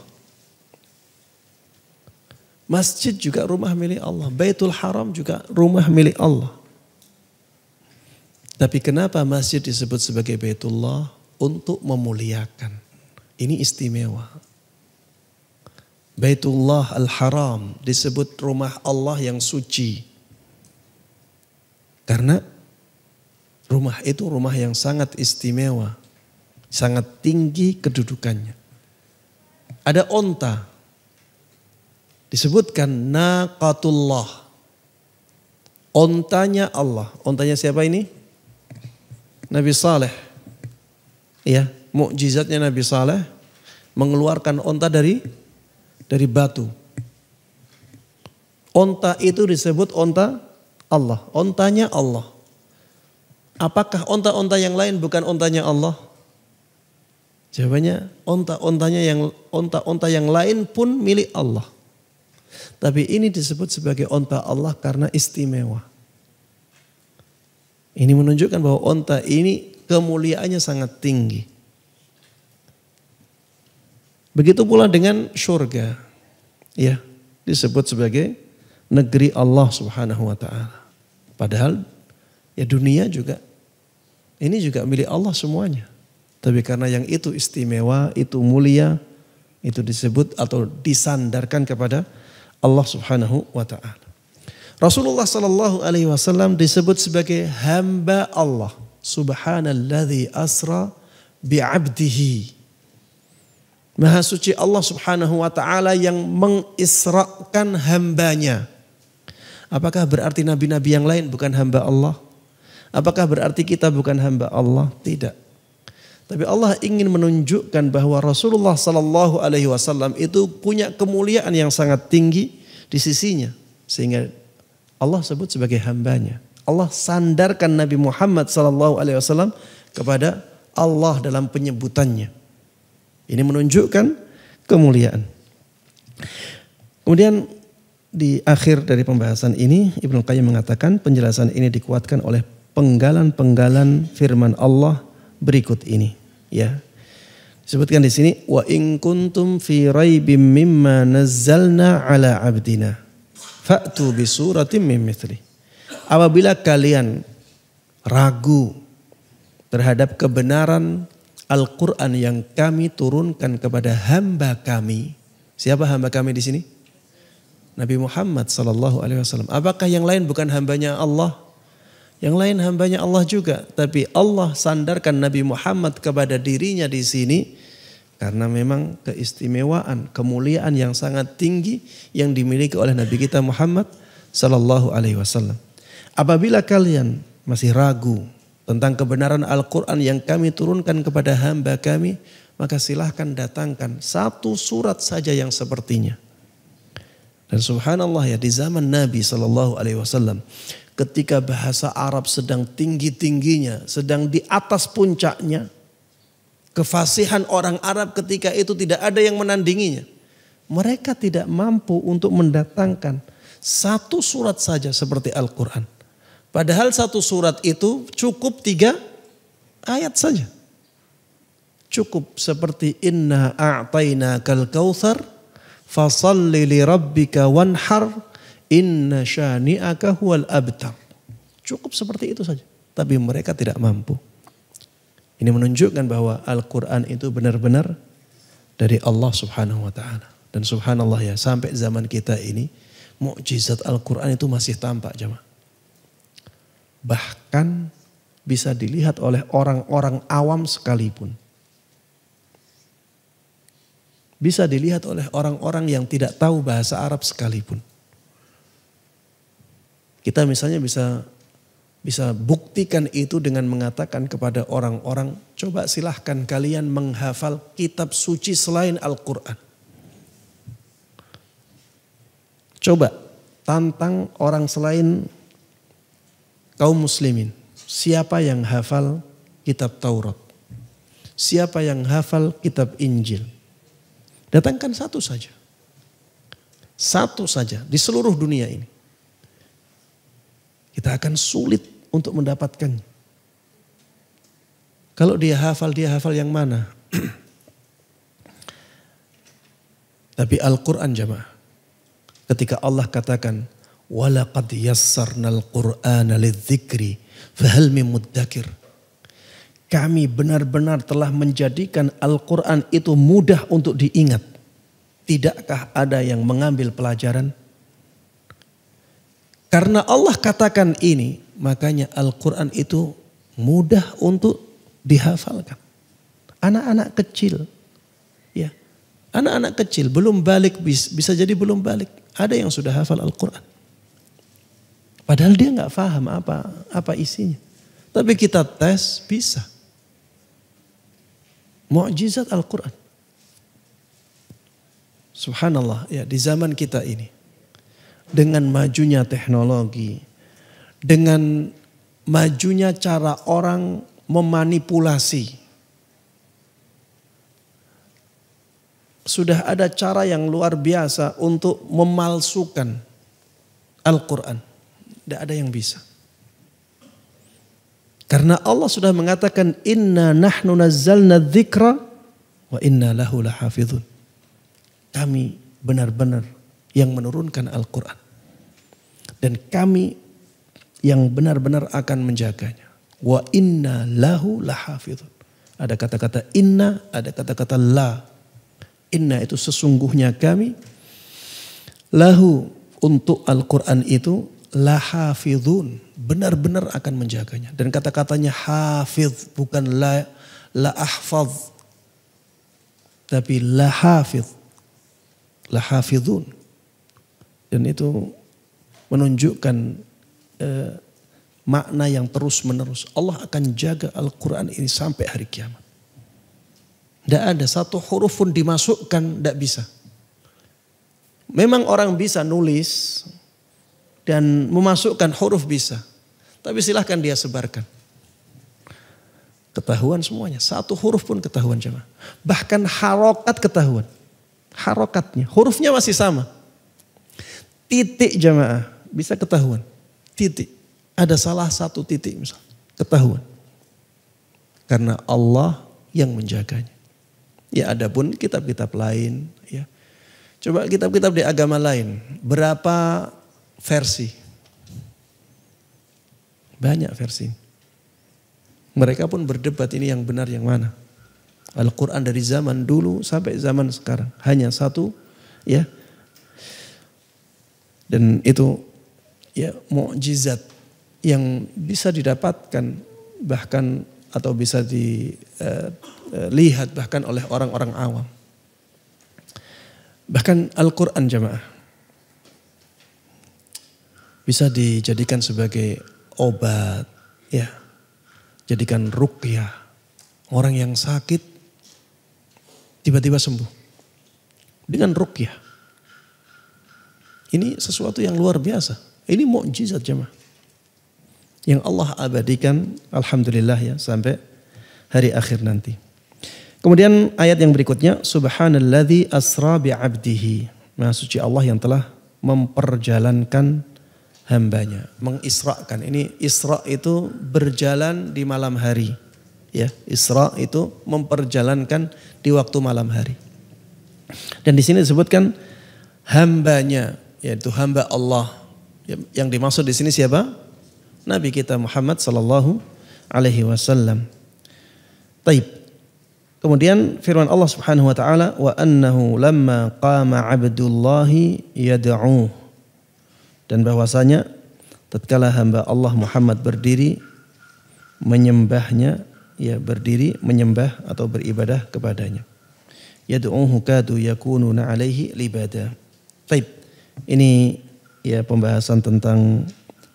Masjid juga rumah milik Allah. Baitul Haram juga rumah milik Allah. Tapi kenapa masjid disebut sebagai Baitullah? Untuk memuliakan. Ini istimewa. Baitullah al-Haram disebut rumah Allah yang suci. Karena rumah itu rumah yang sangat istimewa. Sangat tinggi kedudukannya. Ada onta. Disebutkan naqatullah. Ontanya Allah. Ontanya siapa ini? Nabi Saleh. Ya, mukjizatnya Nabi Saleh mengeluarkan onta dari batu. Onta itu disebut onta Allah. Ontanya Allah. Apakah onta-onta yang lain bukan ontanya Allah? Jawabannya onta-onta yang lain pun milik Allah. Tapi ini disebut sebagai onta Allah karena istimewa. Ini menunjukkan bahwa onta ini kemuliaannya sangat tinggi. Begitu pula dengan surga. Ya, disebut sebagai negeri Allah Subhanahu wa ta'ala. Padahal ya dunia juga ini juga milik Allah semuanya. Tapi karena yang itu istimewa, itu mulia, itu disebut atau disandarkan kepada Allah Subhanahu wa ta'ala. Rasulullah sallallahu alaihi wasallam disebut sebagai hamba Allah. Subhanalladzi asra bi'abdihi. Maha suci Allah subhanahu wa ta'ala yang mengisrakan hambanya. Apakah berarti nabi-nabi yang lain bukan hamba Allah? Apakah berarti kita bukan hamba Allah? Tidak. Tapi Allah ingin menunjukkan bahwa Rasulullah sallallahu alaihi wasallam itu punya kemuliaan yang sangat tinggi di sisinya. Sehingga Allah sebut sebagai hambanya. Allah sandarkan Nabi Muhammad sallallahu alaihi wasallam kepada Allah dalam penyebutannya. Ini menunjukkan kemuliaan. Kemudian di akhir dari pembahasan ini Ibnu Qayyim mengatakan penjelasan ini dikuatkan oleh penggalan-penggalan firman Allah berikut ini, ya. Disebutkan di sini wa in kuntum fi raibim mimma nazzalna ala abdina fa'tu bi suratin min mithli. Apabila kalian ragu terhadap kebenaran Al-Quran yang kami turunkan kepada hamba kami. Siapa hamba kami di sini? Nabi Muhammad sallallahu alaihi wasallam. Apakah yang lain bukan hambanya Allah? Yang lain hambanya Allah juga. Tapi Allah sandarkan Nabi Muhammad kepada dirinya di sini karena memang keistimewaan, kemuliaan yang sangat tinggi yang dimiliki oleh Nabi kita Muhammad sallallahu alaihi wasallam. Apabila kalian masih ragu tentang kebenaran Al-Quran yang kami turunkan kepada hamba kami, maka silahkan datangkan satu surat saja yang sepertinya. Dan subhanallah ya, di zaman Nabi SAW, ketika bahasa Arab sedang tinggi-tingginya, sedang di atas puncaknya, kefasihan orang Arab ketika itu tidak ada yang menandinginya. Mereka tidak mampu untuk mendatangkan satu surat saja seperti Al-Quran. Padahal satu surat itu cukup 3 ayat saja. Cukup seperti inna a'tainakal kautsar fasalli li rabbika wanhar inna syani'aka huwal abtar. Cukup seperti itu saja. Tapi mereka tidak mampu. Ini menunjukkan bahwa Al-Quran itu benar-benar dari Allah subhanahu wa ta'ala. Dan subhanallah ya, sampai zaman kita ini mukjizat Al-Quran itu masih tampak jemaah. Bahkan bisa dilihat oleh orang-orang awam sekalipun. Bisa dilihat oleh orang-orang yang tidak tahu bahasa Arab sekalipun. Kita misalnya bisa buktikan itu dengan mengatakan kepada orang-orang, coba silahkan kalian menghafal kitab suci selain Al-Quran. Coba tantang orang selain kaum muslimin, siapa yang hafal kitab Taurat? Siapa yang hafal kitab Injil? Datangkan satu saja. Satu saja di seluruh dunia ini. Kita akan sulit untuk mendapatkannya. Kalau dia hafal yang mana? Tapi Al-Quran jemaah. Ketika Allah katakan walaqad yassarnal Qur'ana lidzikri fahal min muddakir. Kami benar-benar telah menjadikan Al-Quran itu mudah untuk diingat. Tidakkah ada yang mengambil pelajaran? Karena Allah katakan ini, makanya Al-Quran itu mudah untuk dihafalkan. Anak-anak kecil, ya, anak-anak kecil belum balik, bisa jadi belum balik. Ada yang sudah hafal Al-Quran. Padahal dia nggak paham apa isinya. Tapi kita tes bisa. Mukjizat Al-Quran. Subhanallah ya, di zaman kita ini. Dengan majunya teknologi. Dengan majunya cara orang memanipulasi. Sudah ada cara yang luar biasa untuk memalsukan Al-Quran. Tidak ada yang bisa. Karena Allah sudah mengatakan inna nahnu nazzalna dzikra wa inna lahu lahafizun. Kami benar-benar yang menurunkan Al-Quran. Dan kami yang benar-benar akan menjaganya. Wa inna lahu lahafizun. Ada kata-kata inna, ada kata-kata la. Inna itu sesungguhnya kami. Lahu untuk Al-Quran itu lahafizun, benar-benar akan menjaganya. Dan kata-katanya hafiz, bukan la ahfaz, tapi la hafidh, la hafidhun. Dan itu menunjukkan makna yang terus menerus. Allah akan jaga Al-Quran ini sampai hari kiamat. Tidak ada satu huruf pun dimasukkan, tidak bisa. Memang orang bisa nulis dan memasukkan huruf bisa. Tapi silahkan dia sebarkan. Ketahuan semuanya. Satu huruf pun ketahuan jemaah. Bahkan harokat ketahuan. Harokatnya. Hurufnya masih sama. Titik jemaah. Bisa ketahuan. Titik. Ada salah satu titik misalnya. Ketahuan. Karena Allah yang menjaganya. Ya adapun kitab-kitab lain. Ya. Coba kitab-kitab di agama lain. Berapa versi? Banyak versi. Mereka pun berdebat ini yang benar yang mana. Al-Quran dari zaman dulu sampai zaman sekarang. Hanya satu ya. Dan itu ya mukjizat yang bisa didapatkan bahkan atau bisa dilihat bahkan oleh orang-orang awam. Bahkan Al-Quran jemaah bisa dijadikan sebagai obat ya. Jadikan ruqyah. Orang yang sakit tiba-tiba sembuh. Dengan ruqyah. Ini sesuatu yang luar biasa. Ini mukjizat jemaah. Yang Allah abadikan alhamdulillah ya sampai hari akhir nanti. Kemudian ayat yang berikutnya subhanalladzi asra bi'abdihi. Maha suci Allah yang telah memperjalankan hambanya, mengisrakan. Ini isra itu berjalan di malam hari. Ya, isra itu memperjalankan di waktu malam hari. Dan di sini disebutkan hambanya, yaitu hamba Allah. Yang dimaksud di sini siapa? Nabi kita Muhammad sallallahu alaihi wasallam. Taib. Kemudian firman Allah Subhanahu wa taala wa annahu lamma qama 'abdullahi yad'uhu. Dan bahwasanya tatkala hamba Allah Muhammad berdiri menyembahnya, ya berdiri menyembah atau beribadah kepadanya. Yad'uhu kadu yakununa alaihi libada. Taib. Ini ya pembahasan tentang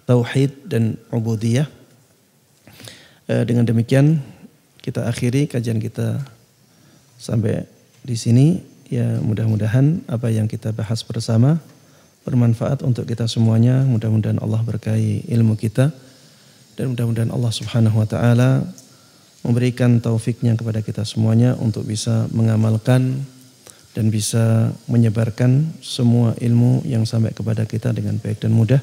tauhid dan ubudiyah. Dengan demikian kita akhiri kajian kita sampai di sini. Ya mudah-mudahan apa yang kita bahas bersama bermanfaat untuk kita semuanya. Mudah-mudahan Allah berkahi ilmu kita. Dan mudah-mudahan Allah Subhanahu wa ta'ala memberikan taufiknya kepada kita semuanya untuk bisa mengamalkan dan bisa menyebarkan semua ilmu yang sampai kepada kita dengan baik dan mudah.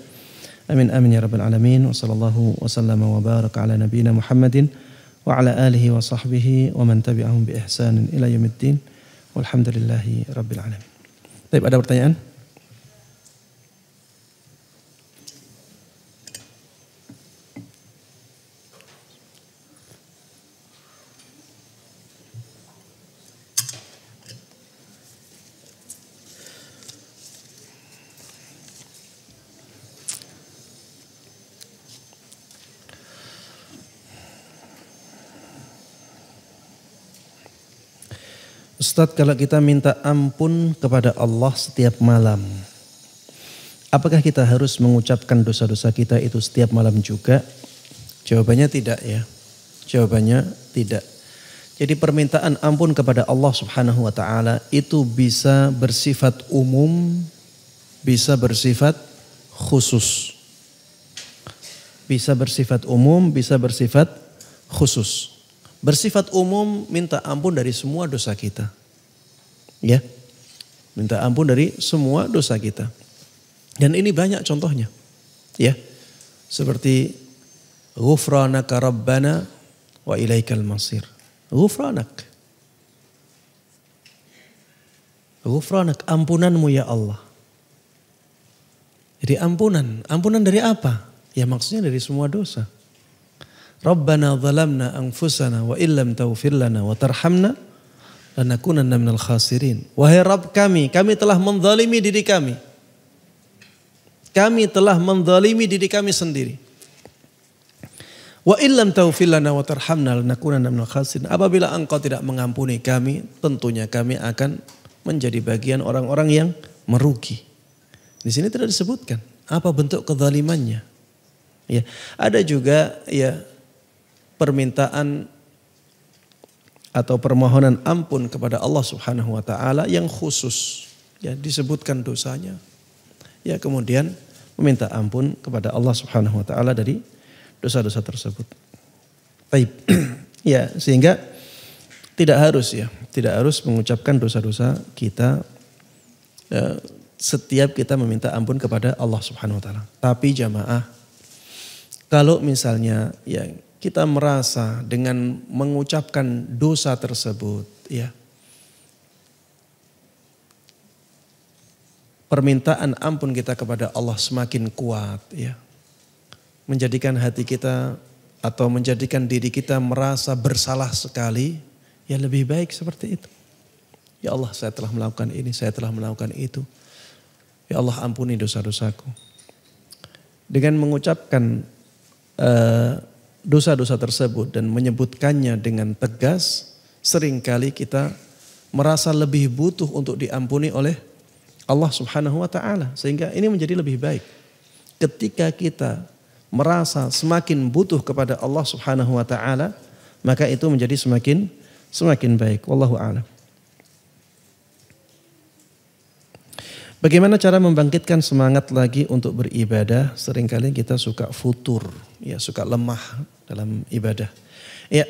Amin amin ya rabbal alamin. Wa sallallahu wa sallama wa baraka ala nabiyina Muhammadin wa ala alihi wa sahbihi wa man tabi'ahum bi ihsanin ila yaumiddin. Walhamdulillahi rabbil alamin. Baik, ada pertanyaan? Ustadz, kalau kita minta ampun kepada Allah setiap malam, apakah kita harus mengucapkan dosa-dosa kita itu setiap malam juga? Jawabannya tidak ya. Jawabannya tidak. Jadi permintaan ampun kepada Allah Subhanahu wa ta'ala itu bisa bersifat umum, bisa bersifat khusus. Bisa bersifat umum, bisa bersifat khusus. Bersifat umum minta ampun dari semua dosa kita. Ya. Minta ampun dari semua dosa kita. Dan ini banyak contohnya. Ya. Seperti ghufranaka rabbana wa ilaikal masir. Ghufranak. Ghufranak, ampunanmu ya Allah. Jadi ampunan. Ampunan dari apa? Ya maksudnya dari semua dosa. Rabbana zalamna anfusana wa illam taghfir lana wa tarhamna lanakunanna minal khasirin. Wahai Rabb kami telah menzalimi diri kami. Kami telah menzalimi diri kami sendiri. Wa illam taghfir lana wa tarhamna lanakunanna minal khasirin. Apabila engkau tidak mengampuni kami, tentunya kami akan menjadi bagian orang-orang yang merugi. Di sini tidak disebutkan apa bentuk kezalimannya. Ya, ada juga ya permintaan atau permohonan ampun kepada Allah Subhanahu wa taala yang khusus. Ya, disebutkan dosanya. Ya, kemudian meminta ampun kepada Allah Subhanahu wa taala dari dosa-dosa tersebut. Baik. Ya, sehingga tidak harus mengucapkan dosa-dosa kita setiap kita meminta ampun kepada Allah Subhanahu wa taala. Tapi jamaah, kalau misalnya ya kita merasa dengan mengucapkan dosa tersebut ya permintaan ampun kita kepada Allah semakin kuat ya, menjadikan hati kita atau menjadikan diri kita merasa bersalah sekali, ya lebih baik seperti itu. Ya Allah, saya telah melakukan ini, saya telah melakukan itu. Ya Allah, ampuni dosa-dosaku. Dengan mengucapkan dosa-dosa tersebut dan menyebutkannya dengan tegas, seringkali kita merasa lebih butuh untuk diampuni oleh Allah Subhanahu wa taala, sehingga ini menjadi lebih baik. Ketika kita merasa semakin butuh kepada Allah Subhanahu wa taala, maka itu menjadi semakin baik. Wallahu a'lam. Bagaimana cara membangkitkan semangat lagi untuk beribadah? Seringkali kita suka futur, ya suka lemah dalam ibadah. Ya,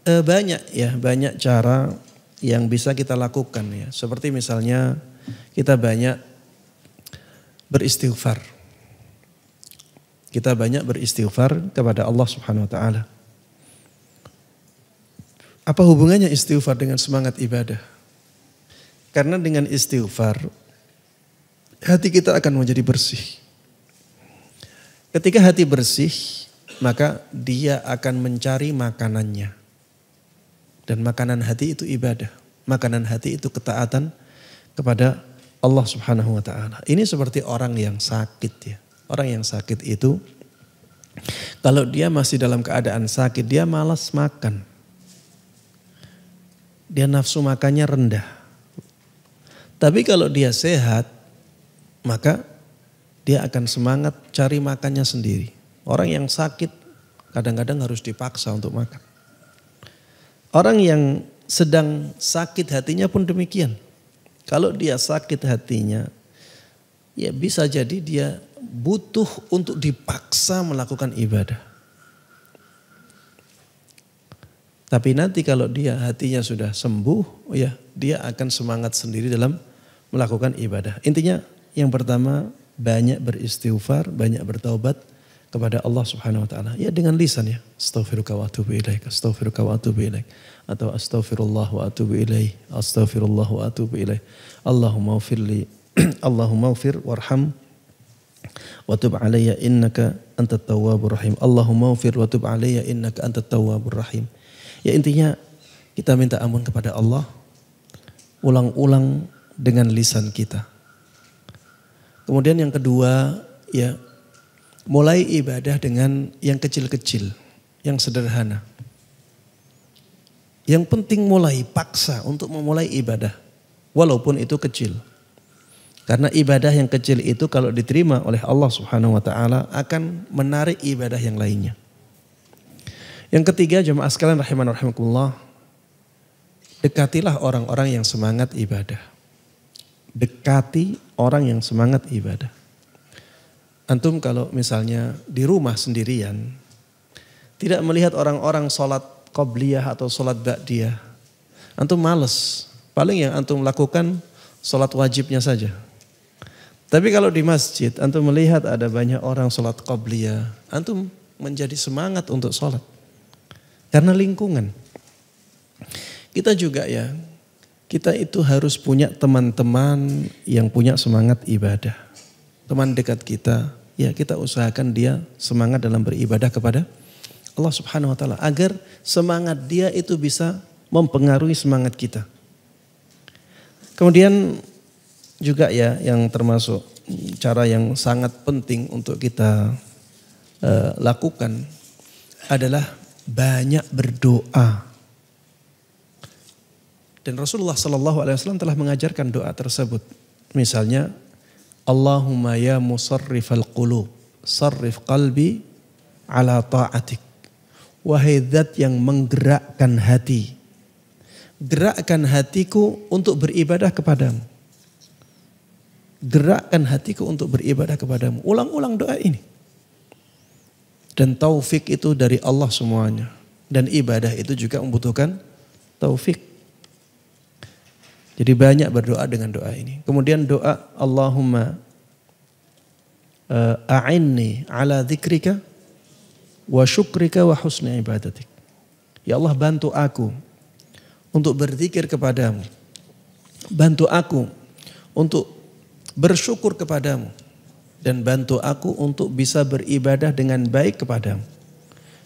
banyak cara yang bisa kita lakukan ya. Seperti misalnya kita banyak beristighfar. Kita banyak beristighfar kepada Allah Subhanahu wa taala. Apa hubungannya istighfar dengan semangat ibadah? Karena dengan istighfar hati kita akan menjadi bersih. Ketika hati bersih, maka dia akan mencari makanannya. Dan makanan hati itu ibadah. Makanan hati itu ketaatan kepada Allah Subhanahu wa taala. Ini seperti orang yang sakit ya. Orang yang sakit itu kalau dia masih dalam keadaan sakit, dia malas makan. Dia nafsu makannya rendah. Tapi kalau dia sehat, maka dia akan semangat cari makannya sendiri. Orang yang sakit kadang-kadang harus dipaksa untuk makan. Orang yang sedang sakit hatinya pun demikian. Kalau dia sakit hatinya, ya bisa jadi dia butuh untuk dipaksa melakukan ibadah. Tapi nanti kalau dia hatinya sudah sembuh, ya dia akan semangat sendiri dalam melakukan ibadah. Intinya yang pertama, banyak beristighfar, banyak bertaubat kepada Allah Subhanahu wa taala. Ya dengan lisan ya. Astaghfiruka wa atubu ilaik, astaghfiruka wa atubu ilaik, atau astaghfirullah wa atubu ilaih, astaghfirullah wa atubu ilaih. Allahumma ufirli, Allahumma ufir warham wa tub alayya innaka antat tawwabur rahim. Allahumma ufir wa tub alayya innaka antat tawwabur rahim. Ya intinya kita minta ampun kepada Allah ulang-ulang dengan lisan kita. Kemudian yang kedua, ya mulai ibadah dengan yang kecil-kecil, yang sederhana. Yang penting mulai paksa untuk memulai ibadah, walaupun itu kecil. Karena ibadah yang kecil itu kalau diterima oleh Allah Subhanahu wa taala akan menarik ibadah yang lainnya. Yang ketiga, jemaah sekalian rahiman rahimakumullah, dekatilah orang-orang yang semangat ibadah. Dekati orang yang semangat ibadah. Antum kalau misalnya di rumah sendirian, tidak melihat orang-orang sholat qobliyah atau sholat ba'diyah, antum males. Paling yang antum lakukan sholat wajibnya saja. Tapi kalau di masjid, antum melihat ada banyak orang sholat qobliyah, antum menjadi semangat untuk sholat. Karena lingkungan. Kita juga ya, kita itu harus punya teman-teman yang punya semangat ibadah. Teman dekat kita, ya kita usahakan dia semangat dalam beribadah kepada Allah Subhanahu wa taala agar semangat dia itu bisa mempengaruhi semangat kita. Kemudian juga ya yang termasuk cara yang sangat penting untuk kita lakukan adalah banyak berdoa. Dan Rasulullah SAW telah mengajarkan doa tersebut. Misalnya, Allahumma ya musarrifal qulub, sarrif qalbi ala ta'atik. Wahai zat yang menggerakkan hati, gerakkan hatiku untuk beribadah kepadamu. Gerakkan hatiku untuk beribadah kepadamu. Ulang-ulang doa ini. Dan taufik itu dari Allah semuanya. Dan ibadah itu juga membutuhkan taufik. Jadi banyak berdoa dengan doa ini. Kemudian doa Allahumma a'inni ala dzikrika wa syukrika wa husni ibadatik. Ya Allah, bantu aku untuk berzikir kepadamu. Bantu aku untuk bersyukur kepadamu. Dan bantu aku untuk bisa beribadah dengan baik kepadamu.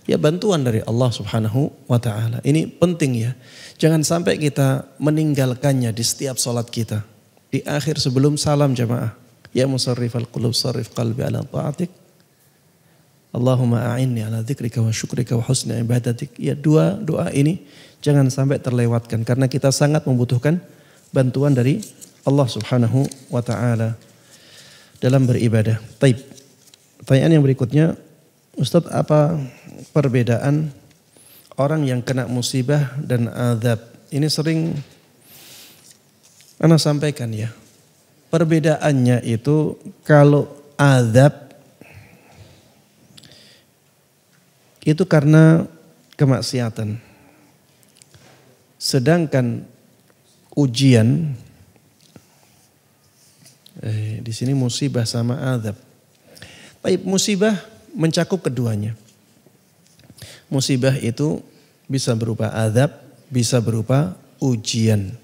Ya, bantuan dari Allah Subhanahu wa ta'ala. Ini penting ya. Jangan sampai kita meninggalkannya di setiap sholat kita. Di akhir sebelum salam jamaah. Ya musarrifal qulub sarrif qalbi ala ta'atik. Allahumma a'inni ala dzikrika wa syukrika wa husni ibadatik. Ya, doa ini jangan sampai terlewatkan. Karena kita sangat membutuhkan bantuan dari Allah Subhanahu wa ta'ala dalam beribadah. Taib. Pertanyaan yang berikutnya, Ustadz, apa perbedaan orang yang kena musibah dan azab? Ini sering ana sampaikan ya. Perbedaannya itu kalau azab itu karena kemaksiatan. Sedangkan ujian di sini musibah sama azab. Baik, musibah mencakup keduanya. Musibah itu bisa berupa azab, bisa berupa ujian.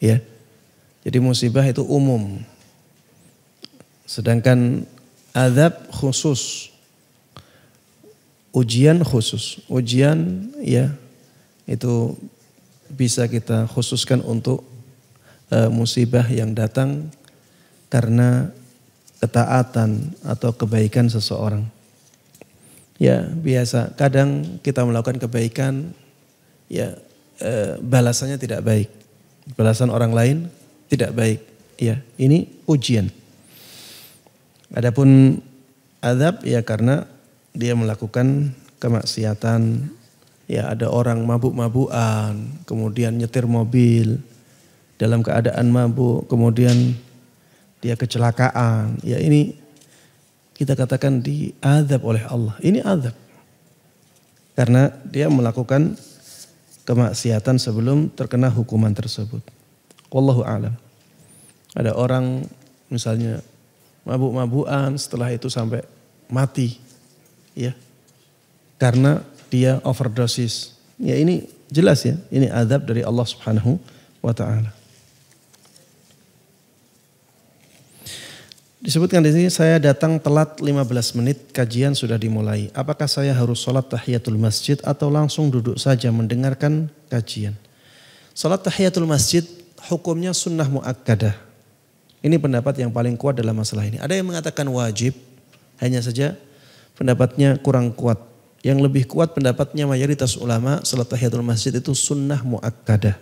Ya. Jadi musibah itu umum. Sedangkan azab khusus. Ujian khusus. Ujian ya itu bisa kita khususkan untuk musibah yang datang karena ketaatan atau kebaikan seseorang. Ya, biasa kadang kita melakukan kebaikan ya balasannya tidak baik. Balasan orang lain tidak baik. Ya, ini ujian. Adapun azab ya karena dia melakukan kemaksiatan. Ya, ada orang mabuk-mabukan, kemudian nyetir mobil dalam keadaan mabuk, kemudian dia kecelakaan. Ya, ini kita katakan diazab oleh Allah. Ini azab. Karena dia melakukan kemaksiatan sebelum terkena hukuman tersebut. Wallahu a'lam. Ada orang misalnya mabuk-mabukan, setelah itu sampai mati. Ya. Karena dia overdosis. Ya, ini jelas ya, ini azab dari Allah Subhanahu wa taala. Disebutkan di sini, saya datang telat 15 menit, kajian sudah dimulai. Apakah saya harus sholat tahiyatul masjid atau langsung duduk saja mendengarkan kajian? Sholat tahiyatul masjid hukumnya sunnah muakkadah. Ini pendapat yang paling kuat dalam masalah ini. Ada yang mengatakan wajib, hanya saja pendapatnya kurang kuat. Yang lebih kuat pendapatnya mayoritas ulama, sholat tahiyatul masjid itu sunnah muakkadah.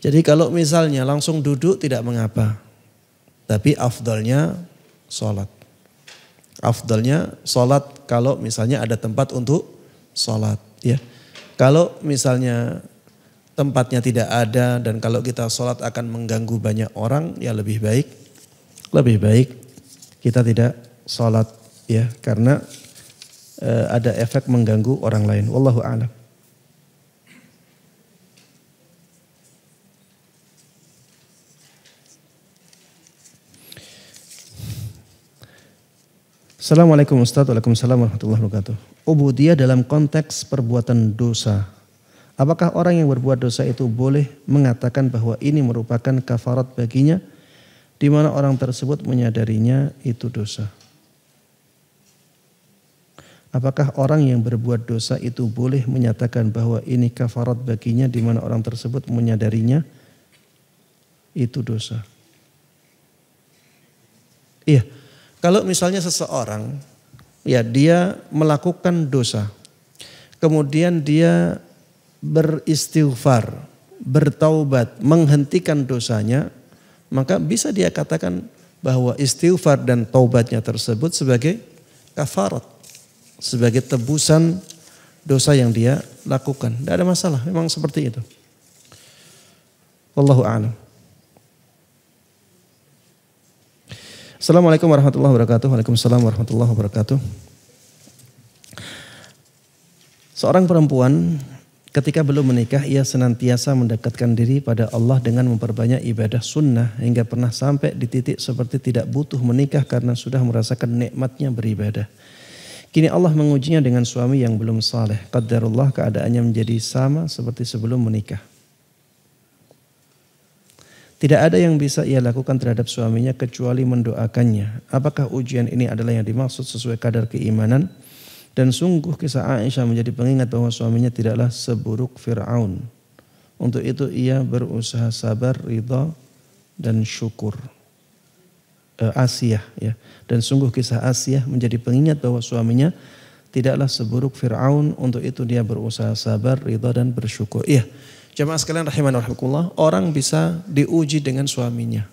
Jadi kalau misalnya langsung duduk tidak mengapa. Tapi afdalnya sholat. Afdalnya sholat kalau misalnya ada tempat untuk sholat. Ya. Kalau misalnya tempatnya tidak ada dan kalau kita sholat akan mengganggu banyak orang, ya lebih baik kita tidak sholat. Ya, karena ada efek mengganggu orang lain. Wallahu a'lam. Assalamualaikum Ustaz, waalaikumsalam warahmatullahi wabarakatuh. Ubudiyah dalam konteks perbuatan dosa. Apakah orang yang berbuat dosa itu boleh mengatakan bahwa ini merupakan kafarat baginya, di mana orang tersebut menyadarinya itu dosa? Apakah orang yang berbuat dosa itu boleh menyatakan bahwa ini kafarat baginya, di mana orang tersebut menyadarinya itu dosa? Iya. Kalau misalnya seseorang, ya dia melakukan dosa, kemudian dia beristighfar, bertaubat, menghentikan dosanya, maka bisa dia katakan bahwa istighfar dan taubatnya tersebut sebagai kafarat, sebagai tebusan dosa yang dia lakukan. Tidak ada masalah, memang seperti itu. Wallahu a'lam. Assalamualaikum warahmatullahi wabarakatuh. Waalaikumsalam warahmatullahi wabarakatuh. Seorang perempuan ketika belum menikah, ia senantiasa mendekatkan diri pada Allah dengan memperbanyak ibadah sunnah hingga pernah sampai di titik seperti tidak butuh menikah karena sudah merasakan nikmatnya beribadah. Kini Allah mengujinya dengan suami yang belum saleh. Qadarullah, keadaannya menjadi sama seperti sebelum menikah. Tidak ada yang bisa ia lakukan terhadap suaminya kecuali mendoakannya. Apakah ujian ini adalah yang dimaksud sesuai kadar keimanan? Dan sungguh kisah Aisyah menjadi pengingat bahwa suaminya tidaklah seburuk Fir'aun. Untuk itu ia berusaha sabar, ridha, dan syukur. Asiyah, ya. Dan sungguh kisah Asiyah menjadi pengingat bahwa suaminya tidaklah seburuk Fir'aun. Untuk itu dia berusaha sabar, ridha, dan bersyukur. Iya. Jamaah sekalian rahimani wa rahimakumullah, orang bisa diuji dengan suaminya.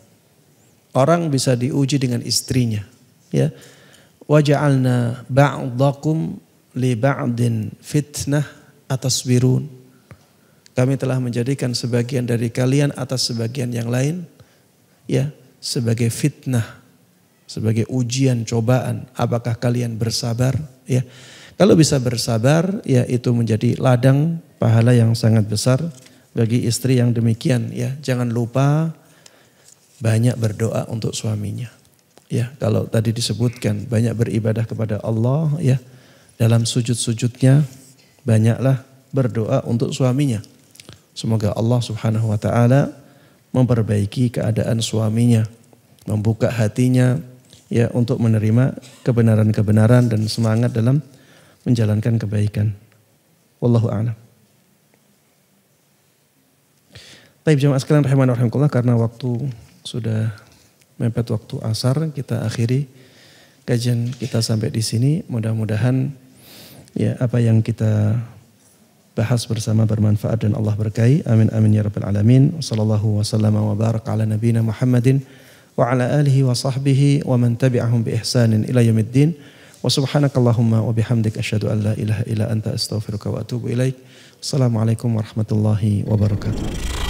Orang bisa diuji dengan istrinya, ya. Wa ja'alna ba'dakum li ba'din fitnah atasbirun. Kami telah menjadikan sebagian dari kalian atas sebagian yang lain, ya, sebagai fitnah, sebagai ujian, cobaan. Apakah kalian bersabar, ya? Kalau bisa bersabar, ya itu menjadi ladang pahala yang sangat besar bagi istri yang demikian, ya. Jangan lupa banyak berdoa untuk suaminya. Ya, kalau tadi disebutkan banyak beribadah kepada Allah, ya. Dalam sujud-sujudnya banyaklah berdoa untuk suaminya. Semoga Allah Subhanahu wa taala memperbaiki keadaan suaminya, membuka hatinya, ya, untuk menerima kebenaran-kebenaran dan semangat dalam menjalankan kebaikan. Wallahu a'lam. Baik, jemaah sekalian rahimani wa rahimakumullah, karena waktu sudah mepet waktu asar, kita akhiri kajian kita sampai di sini. Mudah-mudahan ya apa yang kita bahas bersama bermanfaat dan Allah berkahi. Amin amin ya rabbal alamin. Wassallallahu wasallam wa baraka ala nabiyina Muhammadin wa ala alihi wa sahbihi wa man tabi'ahum bi ihsanin ila yaumiddin. Wa subhanakallahumma wa bihamdika asyhadu an la ilaha illa anta astaghfiruka wa atubu ilaik. Assalamualaikum warahmatullahi wabarakatuh.